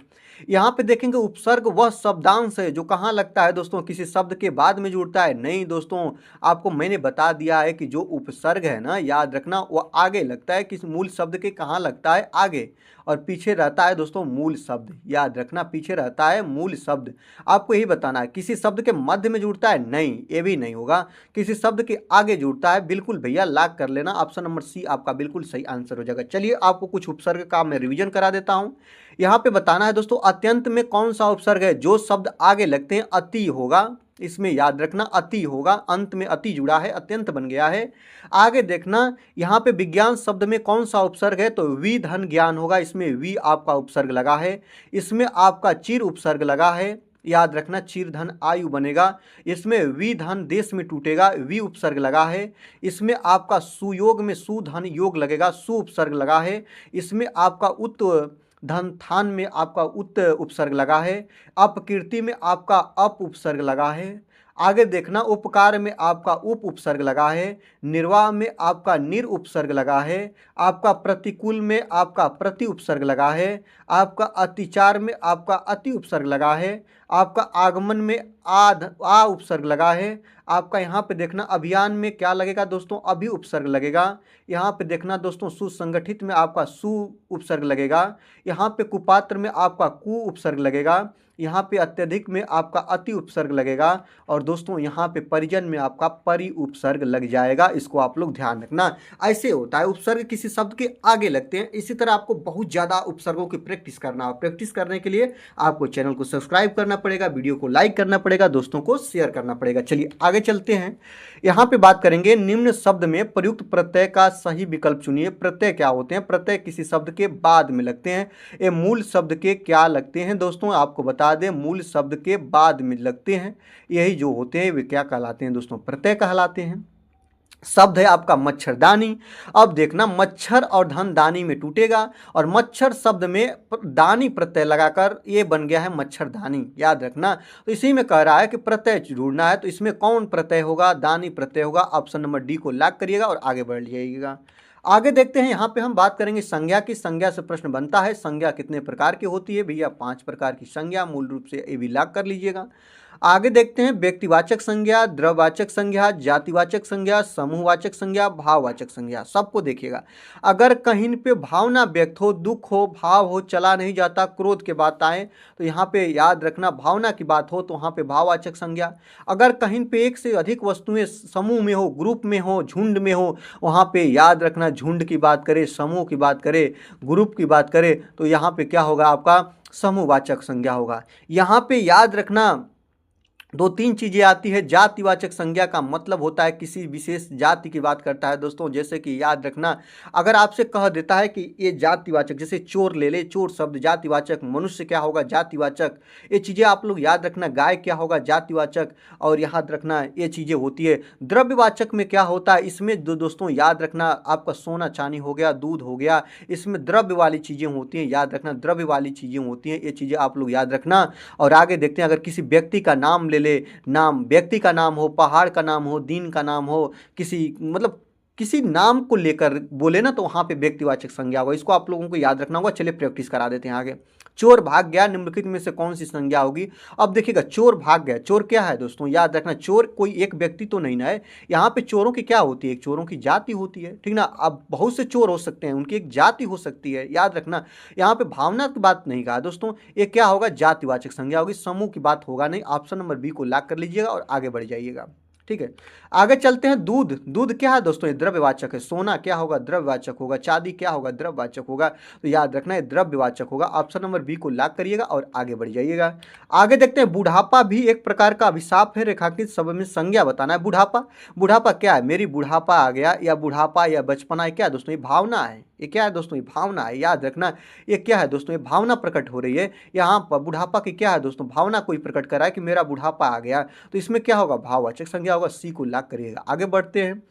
यहाँ पे देखेंगे, उपसर्ग वह शब्दांश है जो कहाँ लगता है दोस्तों, किसी शब्द के बाद में जुड़ता है। नहीं दोस्तों, आपको मैंने बता दिया है कि जो उपसर्ग है ना, याद रखना, वह आगे लगता है। किस मूल शब्द के कहाँ लगता है, आगे। और पीछे रहता है दोस्तों मूल शब्द। याद रखना, पीछे रहता है मूल शब्द। आपको यही बताना है। किसी शब्द के मध्य में जुड़ता है, नहीं, ये भी नहीं होगा। किसी शब्द के आगे जुड़ता है, बिल्कुल भैया लॉक कर लेना। ऑप्शन नंबर सी आपका बिल्कुल सही आंसर हो जाएगा। चलिए आपको कुछ उपसर्ग का मैं रिवीजन करा देता हूं। यहाँ पे बताना है दोस्तों, अत्यंत में कौन सा उपसर्ग है। जो शब्द आगे लगते हैं अति होगा, इसमें याद रखना अति होगा। अंत में अति जुड़ा है, अत्यंत बन गया है। आगे देखना, यहाँ पे विज्ञान शब्द में कौन सा उपसर्ग है, तो वी धन ज्ञान होगा। इसमें वी आपका उपसर्ग लगा है। इसमें आपका चिर उपसर्ग लगा है। याद रखना, चिर धन आयु बनेगा। इसमें वी धन देश में टूटेगा, वी उपसर्ग लगा है। इसमें आपका सुयोग में सु धन योग लगेगा, सु उपसर्ग लगा है। इसमें आपका उत धन थान में आपका उत उपसर्ग लगा है। अपकीर्ति में आपका अप उपसर्ग लगा है। आगे देखना, उपकार में आपका उप उपसर्ग लगा है। निर्वाह में आपका निर उपसर्ग लगा है। आपका प्रतिकूल में आपका प्रति उपसर्ग लगा है। आपका अतिचार में आपका अति उपसर्ग लगा है। आपका आगमन में आ उपसर्ग लगा है। आपका यहाँ पे देखना, अभियान में क्या लगेगा दोस्तों, अभि उपसर्ग लगेगा। यहाँ पे देखना दोस्तों, सुसंगठित में आपका सु उपसर्ग लगेगा। यहाँ पे कुपात्र में आपका कु उपसर्ग लगेगा। यहाँ पे अत्यधिक में आपका अति उपसर्ग लगेगा। और दोस्तों यहाँ पे परिजन में आपका परि उपसर्ग लग जाएगा। इसको आप लोग ध्यान रखना। ऐसे होता है, उपसर्ग किसी शब्द के आगे लगते हैं। इसी तरह आपको बहुत ज़्यादा उपसर्गों की प्रैक्टिस करना है। प्रैक्टिस करने के लिए आपको चैनल को सब्सक्राइब करना पड़ेगा, वीडियो को लाइक करना पड़ेगा, दोस्तों को शेयर करना पड़ेगा। चलिए आगे चलते हैं। यहाँ पे बात करेंगे, निम्न शब्द में प्रयुक्त प्रत्यय का सही विकल्प चुनिए। प्रत्यय क्या होते हैं, प्रत्यय किसी शब्द के बाद में लगते हैं। ये मूल शब्द के क्या लगते हैं दोस्तों, आपको बता दें, मूल शब्द के बाद में लगते हैं। यही जो होते हैं वे क्या कहलाते हैं दोस्तों, प्रत्यय कहलाते हैं। शब्द है आपका मच्छरदानी। अब देखना, मच्छर और धन दानी में टूटेगा, और मच्छर शब्द में दानी प्रत्यय लगाकर ये बन गया है मच्छरदानी। याद रखना, तो इसी में कह रहा है कि प्रत्यय ढूंढना है, तो इसमें कौन प्रत्यय होगा, दानी प्रत्यय होगा। ऑप्शन नंबर डी को लॉक करिएगा और आगे बढ़ जाइएगा। आगे देखते हैं, यहाँ पे हम बात करेंगे संज्ञा की। संज्ञा से प्रश्न बनता है, संज्ञा कितने प्रकार की होती है भैया, 5 प्रकार की संज्ञा। मूल रूप से ये भी लॉक कर लीजिएगा। आगे देखते हैं, व्यक्तिवाचक संज्ञा, द्रव्यवाचक संज्ञा, जातिवाचक संज्ञा, समूहवाचक संज्ञा, भाववाचक संज्ञा। सबको देखिएगा। अगर कहीं पे भावना व्यक्त हो, दुख हो, भाव हो, चला नहीं जाता, क्रोध के बात आए, तो यहाँ पे याद रखना भावना की बात हो तो वहाँ पे भाववाचक संज्ञा। अगर कहीं पे एक से अधिक वस्तुएं समूह में हो, ग्रुप में हो, झुंड में हो, वहाँ पे याद रखना झुंड की बात करें, समूह की बात करें, ग्रुप की बात करें, तो यहाँ पे क्या होगा, आपका समूहवाचक संज्ञा होगा। यहाँ पे याद रखना 2-3 चीज़ें आती है। जातिवाचक संज्ञा का मतलब होता है किसी विशेष जाति की बात करता है दोस्तों। जैसे कि याद रखना, अगर आपसे कह देता है कि ये जातिवाचक, जैसे चोर ले ले, चोर शब्द जातिवाचक। मनुष्य क्या होगा, जातिवाचक। ये चीज़ें आप लोग याद रखना। गाय क्या होगा, जातिवाचक। और याद रखना ये चीज़ें होती है। द्रव्यवाचक में क्या होता है, इसमें दोस्तों याद रखना, आपका सोना चांदी हो गया, दूध हो गया, इसमें द्रव्य वाली चीज़ें होती हैं। याद रखना, द्रव्य वाली चीज़ें होती हैं। ये चीज़ें आप लोग याद रखना। और आगे देखते हैं, अगर किसी व्यक्ति का नाम ले, नाम व्यक्ति का नाम हो, पहाड़ का नाम हो, दिन का नाम हो, किसी मतलब किसी नाम को लेकर बोले ना, तो वहां पे व्यक्तिवाचक संज्ञा होगा। इसको आप लोगों को याद रखना होगा। चलिए प्रैक्टिस करा देते हैं आगे। चोर भाग गया, निम्नलिखित में से कौन सी संज्ञा होगी। अब देखिएगा, चोर भाग गया, चोर क्या है दोस्तों, याद रखना, चोर कोई एक व्यक्ति तो नहीं ना है। यहाँ पे चोरों की क्या होती है, एक चोरों की जाति होती है, ठीक ना। अब बहुत से चोर हो सकते हैं, उनकी एक जाति हो सकती है। याद रखना, यहाँ पे भावना की बात नहीं कहा दोस्तों, ये क्या होगा, जातिवाचक संज्ञा होगी, समूह की बात होगा नहीं। ऑप्शन नंबर बी को लॉक कर लीजिएगा और आगे बढ़ जाइएगा। ठीक है, आगे चलते हैं। दूध, दूध क्या है दोस्तों, ये द्रव्यवाचक है। सोना क्या होगा, द्रव्यवाचक होगा। चांदी क्या होगा, द्रव्यवाचक होगा। तो याद रखना ये द्रव्यवाचक होगा। ऑप्शन नंबर बी को लॉक करिएगा और आगे बढ़ जाइएगा। आगे देखते हैं, बुढ़ापा भी एक प्रकार का अभिशाप है। रेखांकित शब्द में संज्ञा बताना है। बुढ़ापा, बुढ़ापा क्या है, मेरी बुढ़ापा आ गया, या बुढ़ापा या बचपना है, क्या है दोस्तों, ये भावना है। ये क्या है दोस्तों, ये भावना है। याद रखना, ये क्या है दोस्तों, ये भावना प्रकट हो रही है। यहाँ पर बुढ़ापा की क्या है दोस्तों, भावना कोई प्रकट कर रहा है कि मेरा बुढ़ापा आ गया, तो इसमें क्या होगा, भाववाचक संज्ञा होगा। सी को लॉक करिएगा। आगे बढ़ते हैं।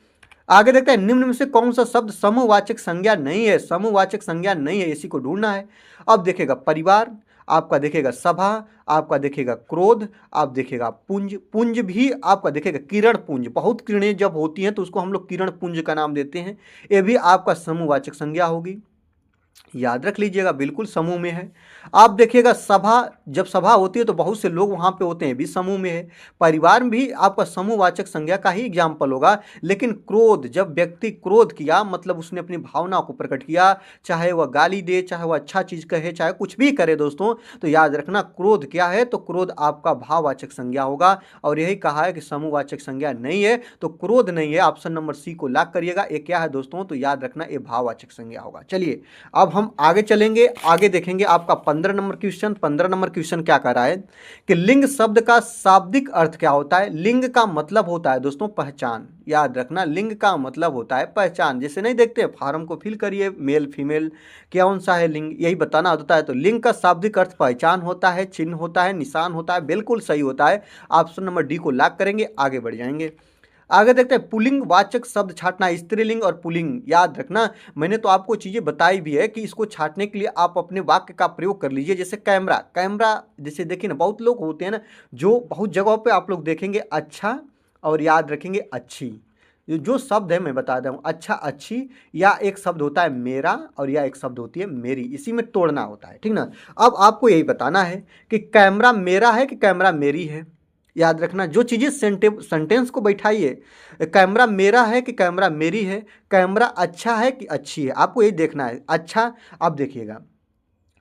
आगे देखते हैं, निम्न में से कौन सा शब्द समूहवाचक संज्ञा नहीं है। समूहवाचक संज्ञा नहीं है, इसी को ढूंढना है। अब देखेगा परिवार, आपका देखेगा सभा, आपका देखेगा क्रोध, आप देखेगा पुंज। पुंज भी आपका देखेगा किरण पुंज। बहुत किरणें जब होती हैं तो उसको हम लोग किरण पुंज का नाम देते हैं। ये भी आपका समूहवाचक संज्ञा होगी। याद रख लीजिएगा, बिल्कुल समूह में है। आप देखिएगा सभा, जब सभा होती है तो बहुत से लोग वहाँ पे होते हैं, भी समूह में है। परिवार में भी आपका समूहवाचक संज्ञा का ही एग्जाम्पल होगा। लेकिन क्रोध, जब व्यक्ति क्रोध किया मतलब उसने अपनी भावना को प्रकट किया, चाहे वह गाली दे, चाहे वह अच्छा चीज़ कहे, चाहे कुछ भी करे दोस्तों, तो याद रखना क्रोध क्या है, तो क्रोध आपका भाववाचक संज्ञा होगा। और यही कहा है कि समूहवाचक संज्ञा नहीं है, तो क्रोध नहीं है। ऑप्शन नंबर सी को लॉक करिएगा। ये क्या है दोस्तों, तो याद रखना ये भाववाचक संज्ञा होगा। चलिए अब हम आगे चलेंगे, आगे देखेंगे आपका 15 नंबर क्वेश्चन। 15 नंबर क्वेश्चन क्या कर रहा है कि लिंग शब्द का शाब्दिक अर्थ क्या होता है। लिंग का मतलब होता है दोस्तों पहचान। याद रखना, लिंग का मतलब होता है पहचान। जैसे नहीं देखते फार्म को फिल करिए, मेल फीमेल कौन सा है लिंग, यही बताना होता है। तो लिंग का शाब्दिक अर्थ पहचान होता है, चिन्ह होता है, निशान होता है। बिल्कुल सही होता है। ऑप्शन नंबर डी को लॉक करेंगे, आगे बढ़ जाएंगे। आगे देखते हैं पुल्लिंग वाचक शब्द छांटना, स्त्रीलिंग और पुल्लिंग। याद रखना, मैंने तो आपको चीज़ें बताई भी है कि इसको छांटने के लिए आप अपने वाक्य का प्रयोग कर लीजिए। जैसे कैमरा, कैमरा जैसे देखिए ना, बहुत लोग होते हैं ना जो बहुत जगहों पे आप लोग देखेंगे अच्छा, और याद रखेंगे अच्छी। जो शब्द है मैं बता दूँ, अच्छा अच्छी, या एक शब्द होता है मेरा और या एक शब्द होती है मेरी, इसी में तोड़ना होता है, ठीक ना। अब आपको यही बताना है कि कैमरा मेरा है कि कैमरा मेरी है। याद रखना, जो चीज़ें सेंटेंस को बैठाइए, कैमरा मेरा है कि कैमरा मेरी है, कैमरा अच्छा है कि अच्छी है, आपको यही देखना है। अच्छा, आप देखिएगा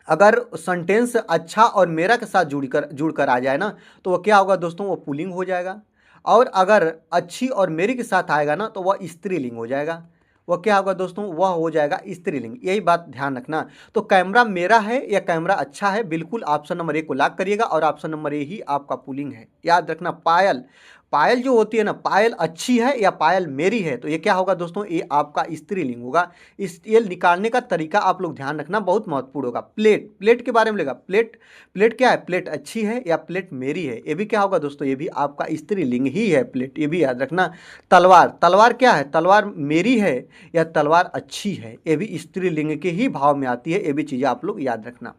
अगर सेंटेंस अच्छा और मेरा के साथ जुड़कर आ जाए ना, तो वह क्या होगा दोस्तों, वो पुल्लिंग हो जाएगा। और अगर अच्छी और मेरी के साथ आएगा ना, तो वह स्त्रीलिंग हो जाएगा। वह क्या होगा दोस्तों, वह हो जाएगा स्त्रीलिंग। यही बात ध्यान रखना। तो कैमरा मेरा है या कैमरा अच्छा है, बिल्कुल ऑप्शन नंबर ए को लॉक करिएगा, और ऑप्शन नंबर ए ही आपका पुल्लिंग है। याद रखना, पायल, पायल जो होती है ना, पायल अच्छी है या पायल मेरी है, तो ये क्या होगा दोस्तों, ये आपका स्त्रीलिंग होगा। इस ये निकालने का तरीका आप लोग ध्यान रखना, बहुत महत्वपूर्ण होगा। प्लेट, प्लेट के बारे में लेगा, प्लेट, प्लेट क्या है, प्लेट अच्छी है या प्लेट मेरी है, ये भी क्या होगा दोस्तों, ये भी आपका स्त्रीलिंग ही है, प्लेट, ये भी याद रखना। तलवार, तलवार क्या है, तलवार मेरी है या तलवार अच्छी है, ये भी स्त्रीलिंग के ही भाव में आती है। ये भी चीज़ें आप लोग याद रखना।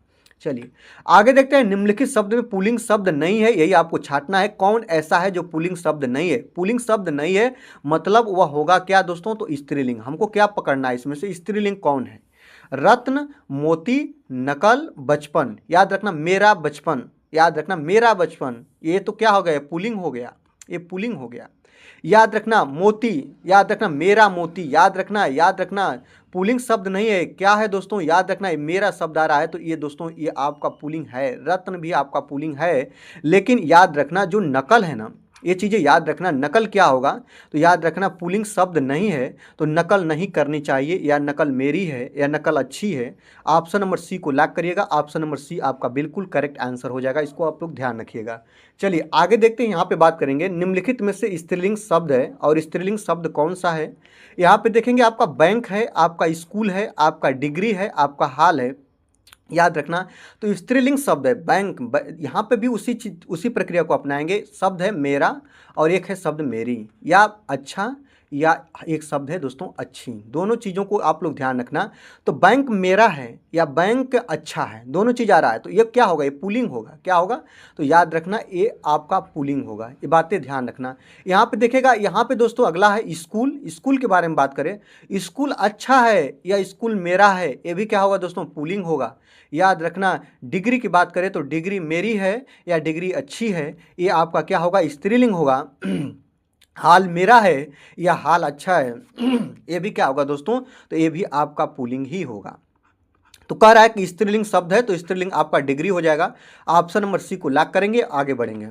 चलिए आगे देखते हैं, निम्नलिखित शब्द में पुल्लिंग शब्द नहीं है, यही आपको छांटना है। कौन ऐसा है जो पुल्लिंग शब्द नहीं है। पुल्लिंग शब्द नहीं है मतलब वह होगा क्या दोस्तों, तो स्त्रीलिंग। हमको क्या पकड़ना है इसमें से, स्त्रीलिंग कौन है। रत्न, मोती, नकल, बचपन। याद रखना, मेरा बचपन, याद रखना मेरा बचपन, ये तो क्या हो गया, पुल्लिंग हो गया, ये पुल्लिंग हो गया। याद रखना मोती, याद रखना मेरा मोती, याद रखना, याद रखना पुल्लिंग शब्द नहीं है, क्या है दोस्तों, याद रखना मेरा शब्द आ रहा है, तो ये दोस्तों ये आपका पुल्लिंग है। रत्न भी आपका पुल्लिंग है। लेकिन याद रखना जो नकल है ना, ये चीज़ें याद रखना, नकल क्या होगा, तो याद रखना पुल्लिंग शब्द नहीं है, तो नकल नहीं करनी चाहिए, या नकल मेरी है या नकल अच्छी है। ऑप्शन नंबर सी को लॉक करिएगा, ऑप्शन नंबर सी आपका बिल्कुल करेक्ट आंसर हो जाएगा, इसको आप लोग ध्यान रखिएगा। चलिए आगे देखते हैं, यहाँ पे बात करेंगे निम्नलिखित में से स्त्रीलिंग शब्द है, और स्त्रीलिंग शब्द कौन सा है। यहाँ पे देखेंगे आपका बैंक है, आपका स्कूल है, आपका डिग्री है, आपका हाल है। याद रखना, तो स्त्रीलिंग शब्द है बैंक, यहाँ पे भी उसी प्रक्रिया को अपनाएंगे। शब्द है मेरा और एक है शब्द मेरी, या अच्छा, या एक शब्द है दोस्तों अच्छी। दोनों चीज़ों को आप लोग ध्यान रखना। तो बैंक मेरा है या बैंक अच्छा है, दोनों चीज़ आ रहा है, तो ये क्या होगा, ये पुल्लिंग होगा। क्या होगा, तो याद रखना ये आपका पुल्लिंग होगा। ये बातें ध्यान रखना। यहाँ पे देखेगा, यहाँ पे दोस्तों अगला है स्कूल। स्कूल के बारे में बात करें, स्कूल अच्छा है या स्कूल मेरा है, ये भी क्या होगा दोस्तों, पुल्लिंग होगा। याद रखना, डिग्री की बात करें तो डिग्री मेरी है या डिग्री अच्छी है, ये आपका क्या होगा, स्त्रीलिंग होगा। हाल मेरा है या हाल अच्छा है, ये भी क्या होगा दोस्तों, तो ये भी आपका पुल्लिंग ही होगा। तो कह रहा है कि स्त्रीलिंग शब्द है, तो स्त्रीलिंग आपका डिग्री हो जाएगा। ऑप्शन नंबर सी को लॉक करेंगे, आगे बढ़ेंगे।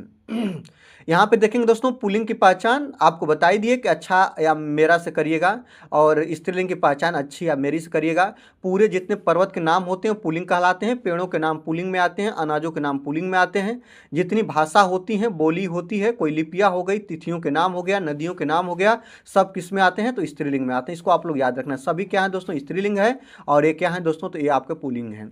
यहाँ पे देखेंगे दोस्तों, पुल्लिंग की पहचान आपको बताई दिए कि अच्छा या मेरा से करिएगा, और स्त्रीलिंग की पहचान अच्छी या मेरी से करिएगा। पूरे जितने पर्वत के नाम होते हैं पुल्लिंग कहलाते हैं, पेड़ों के नाम पुल्लिंग में आते हैं, अनाजों के नाम पुल्लिंग में आते हैं। जितनी भाषा होती हैं, बोली होती है, कोई लिपियाँ हो गई, तिथियों के नाम हो गया, नदियों के नाम हो गया, सब किस में आते हैं, तो स्त्रीलिंग में आते हैं। इसको आप लोग याद रखना, सभी क्या है दोस्तों, स्त्रीलिंग है, और ये क्या है दोस्तों, तो ये आपके पुल्लिंग है।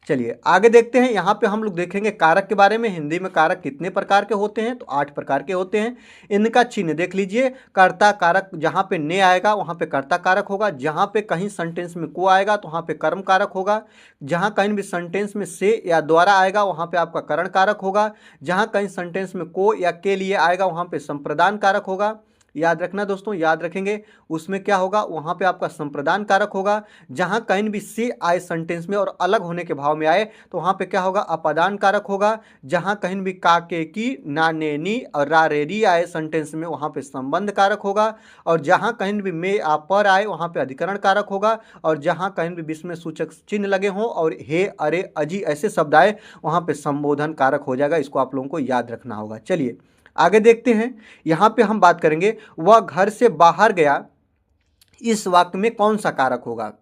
चलिए आगे देखते हैं, यहाँ पे हम लोग देखेंगे कारक के बारे में। हिंदी में कारक कितने प्रकार के होते हैं, तो 8 प्रकार के होते हैं। इनका चिन्ह देख लीजिए, कर्ता कारक, जहाँ पे ने आएगा वहाँ पे कर्ता कारक होगा, जहाँ पे कहीं सेंटेंस में को आएगा तो वहाँ पे कर्म कारक होगा, जहाँ कहीं भी सेंटेंस में से या द्वारा आएगा वहाँ पे आपका करण कारक होगा, जहाँ कहीं सेंटेंस में को या के लिए आएगा वहाँ पे संप्रदान कारक होगा, याद रखना दोस्तों, याद रखेंगे। उसमें क्या होगा, वहाँ पे आपका संप्रदान कारक होगा। जहाँ कहीं भी से आए सेंटेंस में और अलग होने के भाव में आए तो वहाँ पे क्या होगा, अपादान कारक होगा। जहाँ कहीं भी का, के, की, ना, ने, नी और रा, रे, री आए सेंटेंस में वहाँ पे संबंध कारक होगा। और जहाँ कहीं भी में, आ, पर आए वहाँ पे अधिकरण कारक होगा। और जहाँ कहीं भी विस्मय सूचक चिन्ह लगे हों और हे, अरे, अजी ऐसे शब्द आए वहाँ पे संबोधन कारक हो जाएगा। इसको आप लोगों को याद रखना होगा। चलिए आगे देखते हैं। यहाँ पे हम बात करेंगे, वह घर से बाहर गया, इस वाक्य में कौन सा कारक होगा।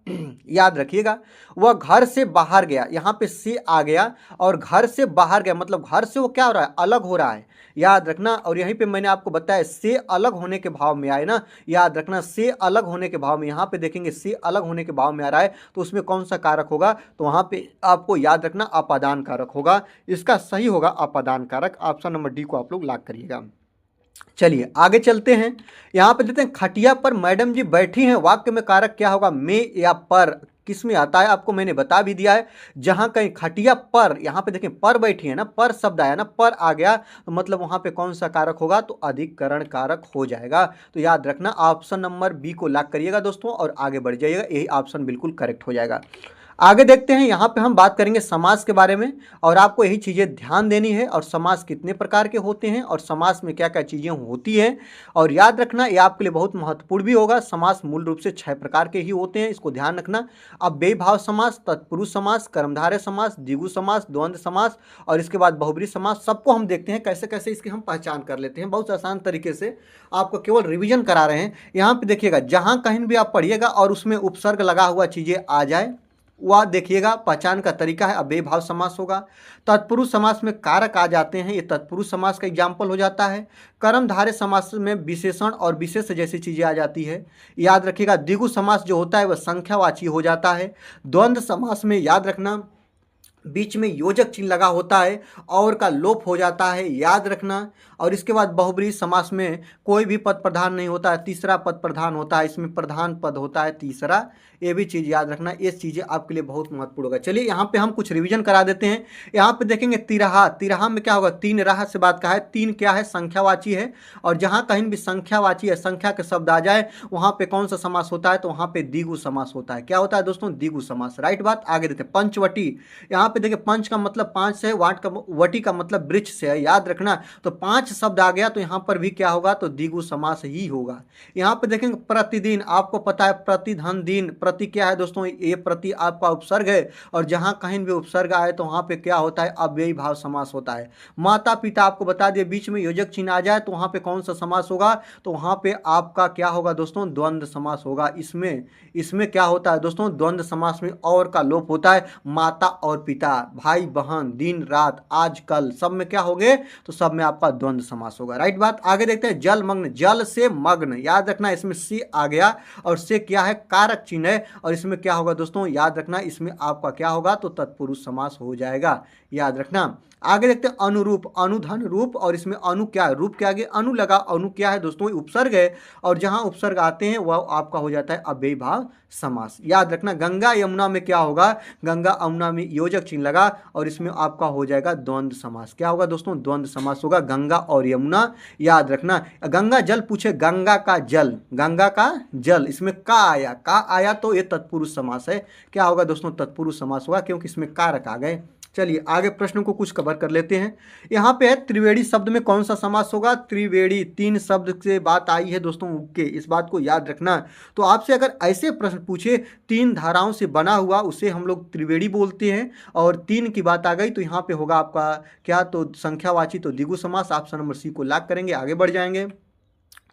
याद रखिएगा, वह घर से बाहर गया, यहाँ पे से आ गया और घर से बाहर गया मतलब घर से वो क्या हो रहा है, अलग हो रहा है। याद रखना। और यहीं पे मैंने आपको बताया से अलग होने के भाव में आए ना, याद रखना, से अलग होने के भाव में, यहाँ पे देखेंगे से अलग होने के भाव में आ रहा है तो उसमें कौन सा कारक होगा, तो वहाँ पे आपको याद रखना अपादान कारक होगा। इसका सही होगा अपादान कारक। ऑप्शन नंबर डी को आप लोग लॉक करिएगा। चलिए आगे चलते हैं। यहाँ पे देते हैं, खटिया पर मैडम जी बैठी हैं, वाक्य में कारक क्या होगा, में या पर, किस में आता है आपको मैंने बता भी दिया है। जहां कहीं खटिया पर, यहाँ पे देखें पर बैठी है ना, पर शब्द आया ना, पर आ गया तो मतलब वहां पे कौन सा कारक होगा, तो अधिकरण कारक हो जाएगा। तो याद रखना ऑप्शन नंबर बी को लॉक करिएगा दोस्तों और आगे बढ़ जाइएगा, यही ऑप्शन बिल्कुल करेक्ट हो जाएगा। आगे देखते हैं, यहाँ पे हम बात करेंगे समास के बारे में और आपको यही चीज़ें ध्यान देनी है और समास कितने प्रकार के होते हैं और समास में क्या क्या चीज़ें होती हैं। और याद रखना ये आपके लिए बहुत महत्वपूर्ण भी होगा। समास मूल रूप से 6 प्रकार के ही होते हैं, इसको ध्यान रखना। अब बेभाव समास, तत्पुरुष समास, कर्मधारय समास, द्विगु समास, द्वंद्व समास और इसके बाद बहुब्रीहि समास, सबको हम देखते हैं कैसे कैसे इसकी हम पहचान कर लेते हैं। बहुत आसान तरीके से आपको केवल रिविजन करा रहे हैं। यहाँ पे देखिएगा, जहाँ कहीं भी आप पढ़िएगा और उसमें उपसर्ग लगा हुआ चीज़ें आ जाए वह देखिएगा, पहचान का तरीका है। अब बेभाव समास होगा। तत्पुरुष समास में कारक आ जाते हैं, ये तत्पुरुष समास का एग्जाम्पल हो जाता है। कर्मधारय समास में विशेषण और विशेष जैसी चीज़ें आ जाती है। याद रखिएगा, द्विगु समास जो होता है वह संख्यावाची हो जाता है। द्वंद्व समास में याद रखना बीच में योजक चिन्ह लगा होता है और का लोप हो जाता है, याद रखना। और इसके बाद बहुब्रीहि समास में कोई भी पद प्रधान नहीं होता है, तीसरा पद प्रधान होता है, इसमें प्रधान पद होता है तीसरा। ये भी चीज़ याद रखना, ये चीज़ें आपके लिए बहुत महत्वपूर्ण होगा। चलिए यहाँ पे हम कुछ रिवीजन करा देते हैं। यहाँ पे देखेंगे तिरहा, तिरहा में क्या होगा, तीन राह से बात का है। तीन क्या है, संख्यावाची है। और जहाँ कहीं भी संख्यावाची है, संख्या के शब्द आ जाए वहाँ पे कौन सा समास होता है, तो वहाँ पे द्विगु समास होता है। क्या होता है दोस्तों, द्विगु समास। राइट बात। आगे देते हैं पंचवटी। यहाँ पे देखिए पंच का मतलब 5 से, वटी का मतलब वृक्ष से है, याद रखना। तो 5 शब्द आ गया तो यहाँ पर भी क्या होगा, तो द्विगु समास ही होगा। यहाँ पे देखेंगे प्रतिदिन, आपको पता है प्रतिधन दिन, प्रति क्या है दोस्तों, ये प्रति आपका उपसर्ग है और जहां कहीं भी उपसर्ग आए तो वहां पे क्या होता है, अव्ययी भाव समास होता है। माता पिता आपको बता दिए, बीच में योजक चिन्ह आ जाए तो वहां पे कौन सा समास होगा, तो वहां पे आपका क्या होगा दोस्तों, द्वंद्व समास होगा। इसमें क्या होता है दोस्तों, द्वंद्व समास में और का लोप होता है। माता और पिता, भाई बहन, दिन रात, आज कल, सब में क्या हो गए, तो सब में आपका द्वंद्व समास होगा। राइट बात। आगे देखते हैं जल मग्न, जल से मग्न, याद रखना इसमें से आ गया और से क्या है, कारक चिन्ह है। और इसमें क्या होगा दोस्तों, याद रखना इसमें आपका क्या होगा, तो तत्पुरुष समास हो जाएगा, याद रखना। आगे देखते हैं अनुरूप, अनुधन रूप और इसमें अनु क्या है, रूप के आगे अनु लगा, अनु क्या है दोस्तों, उपसर्ग है और जहां उपसर्ग आते हैं वह आपका हो जाता है अव्ययी भाव समास। याद रखना गंगा यमुना में क्या होगा, गंगा यमुना में योजक चिन्ह लगा और इसमें आपका हो जाएगा द्वंद्व समास। क्या होगा दोस्तों, द्वंद्व समास होगा, गंगा और यमुना। याद रखना गंगा जल पूछे, गंगा का जल, गंगा का जल, इसमें का आया तो ये तत्पुरुष समास है। क्या होगा दोस्तों, तत्पुरुष समास होगा क्योंकि इसमें कारक आ गए। चलिए आगे प्रश्नों को कुछ कवर कर लेते हैं। यहाँ पे है त्रिवेणी शब्द में कौन सा समास होगा, त्रिवेणी, तीन शब्द से बात आई है दोस्तों के, इस बात को याद रखना। तो आपसे अगर ऐसे प्रश्न पूछे, तीन धाराओं से बना हुआ, उसे हम लोग त्रिवेणी बोलते हैं और तीन की बात आ गई तो यहाँ पे होगा आपका क्या, तो संख्यावाची, तो द्विगु समास। ऑप्शन नंबर सी को लॉक करेंगे, आगे बढ़ जाएंगे।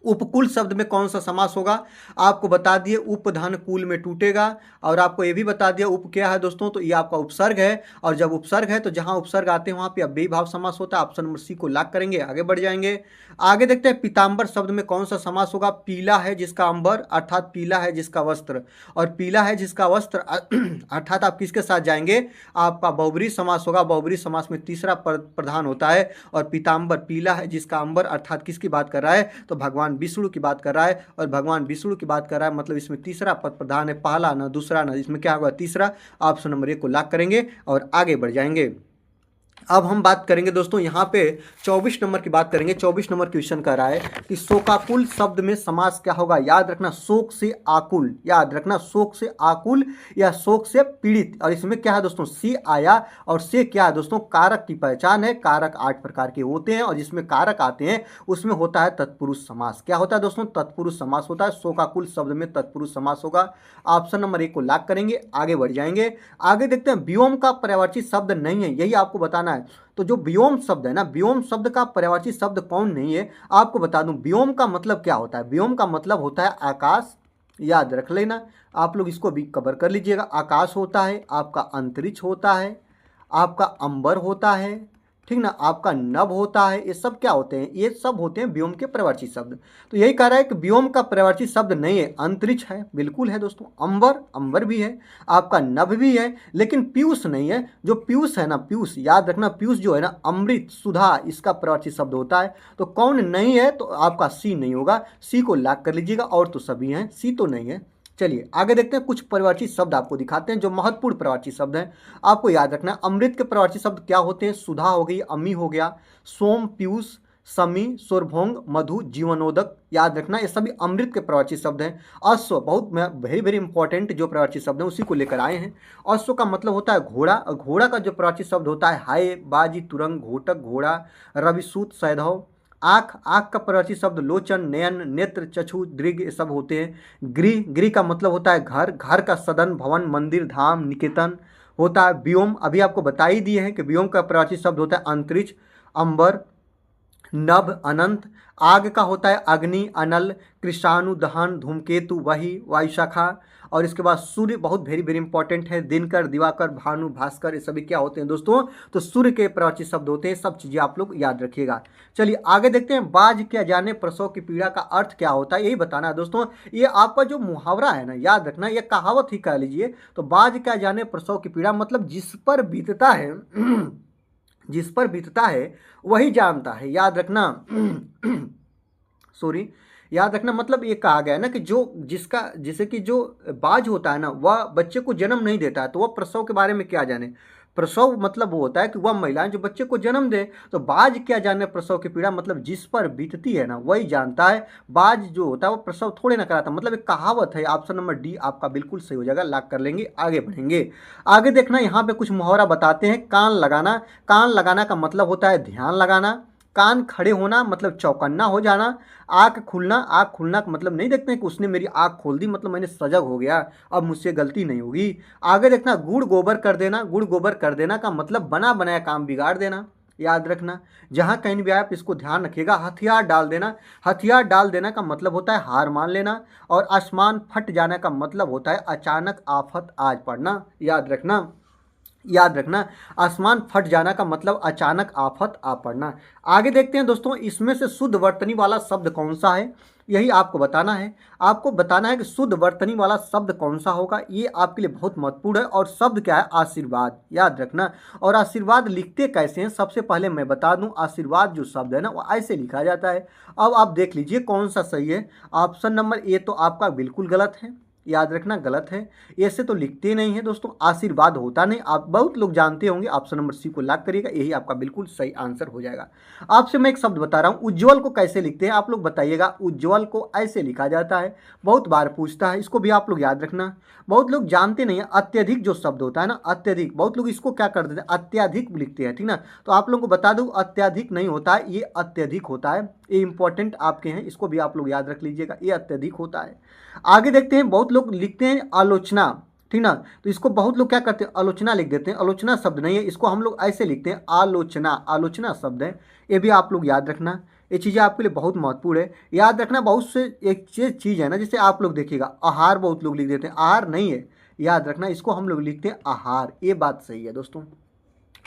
उपकुल शब्द में कौन सा समास होगा, आपको बता दिए उपधन कुल में टूटेगा। और आपको ये भी बता दिया उप क्या है दोस्तों, तो ये आपका उपसर्ग है और जब उपसर्ग है तो जहां उपसर्ग आते हैं वहां पे अव्ययी भाव समास होता है। ऑप्शन नंबर सी को लॉक करेंगे, आगे बढ़ जाएंगे। आगे देखते हैं पीताम्बर शब्द में कौन सा समास होगा, पीला है जिसका अंबर, अर्थात पीला है जिसका वस्त्र, और पीला है जिसका वस्त्र अर्थात आप किसके साथ जाएंगे, आपका बहुब्रीहि समास होगा। बहुब्रीहि समास में तीसरा प्रधान होता है और पीताम्बर, पीला है जिसका अंबर, अर्थात किसकी बात कर रहा है, तो भगवान विष्णु की बात कर रहा है। और भगवान विष्णु की बात कर रहा है मतलब इसमें तीसरा पद प्रधान है, पहला ना दूसरा ना, इसमें क्या होगा, तीसरा। ऑप्शन नंबर ए को लॉक करेंगे और आगे बढ़ जाएंगे। अब हम बात करेंगे दोस्तों यहाँ पे 24 नंबर की बात करेंगे। 24 नंबर क्वेश्चन कर रहा है कि शोकाकुल शब्द में समास क्या होगा। याद रखना शोक से आकुल, याद रखना शोक से आकुल या शोक से पीड़ित। और इसमें क्या है दोस्तों, सी आया और से क्या है दोस्तों, कारक की पहचान है। कारक 8 प्रकार के होते हैं और जिसमें कारक आते हैं उसमें होता है तत्पुरुष समास। क्या होता है दोस्तों, तत्पुरुष समास होता है। शोकाकुल शब्द में तत्पुरुष समास होगा। ऑप्शन नंबर 1 को लॉक करेंगे, आगे बढ़ जाएंगे। आगे देखते हैं व्योम का पर्यायवाची शब्द नहीं है, यही आपको बताना है। तो जो व्योम शब्द है ना, व्योम शब्द का पर्यायवाची शब्द कौन नहीं है आपको बता दूं। व्योम का मतलब क्या होता है, व्योम का मतलब होता है आकाश। याद रख लेना, आप लोग इसको भी कवर कर लीजिएगा। आकाश होता है, आपका अंतरिक्ष होता है, आपका अंबर होता है, ठीक ना, आपका नभ होता है। ये सब क्या होते हैं, ये सब होते हैं व्योम के पर्यायवाची शब्द। तो यही कह रहा है कि व्योम का पर्यायवाची शब्द नहीं है। अंतरिक्ष है, बिल्कुल है दोस्तों। अंबर, अंबर भी है, आपका नभ भी है, लेकिन पीयूष नहीं है। जो पीयूष है ना, पीयूष याद रखना, पीयूष जो है ना, अमृत सुधा इसका पर्यायवाची शब्द होता है। तो कौन नहीं है, तो आपका सी नहीं होगा। सी को लॉक कर लीजिएगा, और तो सभी हैं, सी तो नहीं है। चलिए आगे देखते हैं, कुछ पर्यायवाची शब्द आपको दिखाते हैं जो महत्वपूर्ण पर्यायवाची शब्द हैं। आपको याद रखना है अमृत के पर्यायवाची शब्द क्या होते हैं। सुधा हो गई, अमी हो गया, सोम, पीयूष, समी, सोरभोंग, मधु, जीवनोदक। याद रखना ये सभी अमृत के पर्यायवाची शब्द हैं। अश्व, बहुत वेरी वेरी इंपॉर्टेंट जो पर्यायवाची शब्द हैं उसी को लेकर आए हैं। अश्व का मतलब होता है घोड़ा, और घोड़ा का जो पर्यायवाची शब्द होता है हाय, बाजी, तुरंग, घोटक, घोड़ा, रविसूत, सैधव। आँख, आँख का पर्यायवाची शब्द लोचन, नयन, नेत्र, चक्षु, दृग, ये सब होते हैं। गृह, गृह का मतलब होता है घर, घर का सदन, भवन, मंदिर, धाम, निकेतन होता है। व्योम, अभी आपको बता ही दिए हैं कि व्योम का पर्यायवाची शब्द होता है अंतरिक्ष, अंबर, नभ, अनंत। आग का होता है अग्नि, अनल, कृषाणु, दहन, धूमकेतु, वही, वायुशाखा। और इसके बाद सूर्य, बहुत वेरी वेरी इंपॉर्टेंट है। दिनकर, दिवाकर, भानु, भास्कर, ये सभी क्या होते हैं दोस्तों, तो सूर्य के पर्यायवाची शब्द होते हैं। सब चीज़ें आप लोग याद रखिएगा। चलिए आगे देखते हैं, बाज क्या जाने प्रसव की पीड़ा का अर्थ क्या होता है, यही बताना है दोस्तों। ये आपका जो मुहावरा है ना, याद रखना, ये कहावत ही कह लीजिए। तो बाज क्या जाने प्रसव की पीड़ा मतलब जिस पर बीतता है जिस पर बीतता है वही जानता है। याद रखना सॉरी, याद रखना मतलब ये कहा गया है ना कि जो जिसका, जैसे कि जो बाज होता है ना, वह बच्चे को जन्म नहीं देता है, तो वह प्रसव के बारे में क्या जाने। प्रसव मतलब वो होता है कि वह महिलाएं जो बच्चे को जन्म दे। तो बाज क्या जाने प्रसव की पीड़ा मतलब जिस पर बीतती है ना वही जानता है। बाज जो होता है वो प्रसव थोड़े ना कराता, मतलब एक कहावत है। ऑप्शन नंबर डी आपका बिल्कुल सही हो जाएगा, लॉक कर लेंगे, आगे बढ़ेंगे। आगे देखना, यहाँ पे कुछ मुहावरा बताते हैं। कान लगाना, कान लगाना का मतलब होता है ध्यान लगाना। कान खड़े होना मतलब चौकन्ना हो जाना। आँख खुलना, आँख खुलना का मतलब नहीं देखते हैं कि उसने मेरी आँख खोल दी, मतलब मैंने सजग हो गया, अब मुझसे गलती नहीं होगी। आगे देखना, गुड़ गोबर कर देना, गुड़ गोबर कर देना का मतलब बना बनाया काम बिगाड़ देना। याद रखना, जहाँ कहीं भी आप इसको ध्यान रखिएगा। हथियार डाल देना, हथियार डाल देना का मतलब होता है हार मान लेना। और आसमान फट जाना का मतलब होता है अचानक आफत आज पड़ना। याद रखना, याद रखना, आसमान फट जाना का मतलब अचानक आफत आ पड़ना। आगे देखते हैं दोस्तों, इसमें से शुद्ध वर्तनी वाला शब्द कौन सा है, यही आपको बताना है। आपको बताना है कि शुद्ध वर्तनी वाला शब्द कौन सा होगा। ये आपके लिए बहुत महत्वपूर्ण है। और शब्द क्या है, आशीर्वाद। याद रखना, और आशीर्वाद लिखते कैसे हैं, सबसे पहले मैं बता दूं, आशीर्वाद जो शब्द है ना वो ऐसे लिखा जाता है। अब आप देख लीजिए कौन सा सही है। ऑप्शन नंबर ए तो आपका बिल्कुल गलत है, याद रखना गलत है। ऐसे तो लिखते नहीं है दोस्तों, आशीर्वाद होता नहीं, आप बहुत लोग जानते होंगे। ऑप्शन नंबर सी को लॉक करिएगा, यही आपका बिल्कुल सही आंसर हो जाएगा। आपसे मैं एक शब्द बता रहा हूँ, उज्ज्वल को कैसे लिखते हैं आप लोग बताइएगा। उज्ज्वल को ऐसे लिखा जाता है, बहुत बार पूछता है, इसको भी आप लोग याद रखना। बहुत लोग जानते नहीं है, अत्यधिक जो शब्द होता है ना, अत्यधिक, बहुत लोग इसको क्या कर देते हैं, अत्याधिक लिखते हैं, ठीक ना। तो आप लोगों को बता दूं, अत्याधिक नहीं होता है, ये अत्यधिक होता है। ये इंपॉर्टेंट आपके हैं, इसको भी आप लोग याद रख लीजिएगा, ये अत्यधिक होता है। आगे देखते हैं, बहुत लोग लिखते हैं आलोचना, ठीक ना, तो इसको बहुत लोग क्या करते हैं, आलोचना लिख देते हैं। आलोचना शब्द नहीं है, इसको हम लोग ऐसे लिखते हैं आलोचना, आलोचना शब्द है। ये भी आप लोग याद रखना, ये चीज़ें आपके लिए बहुत महत्वपूर्ण है। याद रखना, बहुत से एक चीज़ है ना, जैसे आप लोग देखिएगा आहार, बहुत लोग लिख देते हैं, आहार नहीं है। याद रखना, इसको हम लोग लिखते हैं आहार, ये बात सही है दोस्तों।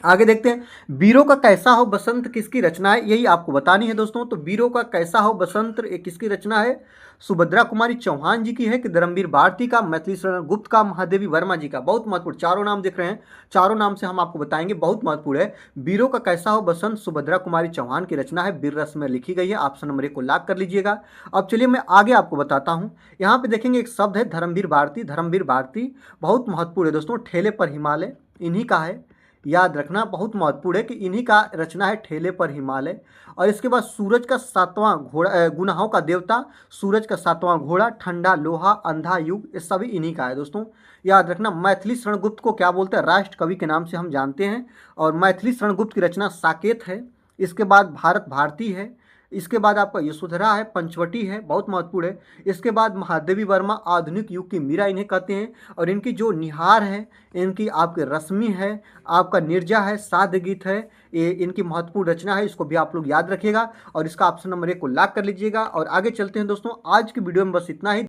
आगे देखते हैं, वीरों का कैसा हो बसंत किसकी रचना है, यही आपको बतानी है दोस्तों। तो वीरों का कैसा हो बसंत ये किसकी रचना है, सुभद्रा कुमारी चौहान जी की है कि धर्मवीर भारती का, मैथिली शरण गुप्त का, महादेवी वर्मा जी का। बहुत महत्वपूर्ण, चारों नाम देख रहे हैं, चारों नाम से हम आपको बताएंगे, बहुत महत्वपूर्ण है। वीरों का कैसा हो बसंत सुभद्रा कुमारी चौहान की रचना है, वीर रस में लिखी गई है। ऑप्शन नंबर 1 को लॉक कर लीजिएगा। अब चलिए मैं आगे आपको बताता हूँ। यहाँ पे देखेंगे एक शब्द है धर्मवीर भारती, धर्मवीर भारती बहुत महत्वपूर्ण है दोस्तों। ठेले पर हिमालय इन्हीं का है। याद रखना बहुत महत्वपूर्ण है कि इन्हीं का रचना है ठेले पर हिमालय। और इसके बाद सूरज का सातवां घोड़ा, गुनाहों का देवता सूरज का सातवां घोड़ा, ठंडा लोहा, अंधा युग, ये सभी इन्हीं का है दोस्तों। याद रखना मैथिली शरण गुप्त को क्या बोलते हैं, राष्ट्र कवि के नाम से हम जानते हैं। और मैथिली शरण गुप्त की रचना साकेत है। इसके बाद भारत भारती है। इसके बाद आपका यशोधरा है, पंचवटी है, बहुत महत्वपूर्ण है। इसके बाद महादेवी वर्मा आधुनिक युग की मीरा इन्हें कहते हैं। और इनकी जो निहार है, इनकी आपके रश्मि है, आपका निर्जा है, साध्य गीत है, ये इनकी महत्वपूर्ण रचना है। इसको भी आप लोग याद रखिएगा और इसका ऑप्शन नंबर 1 को लॉक कर लीजिएगा। और आगे चलते हैं दोस्तों, आज की वीडियो में बस इतना ही।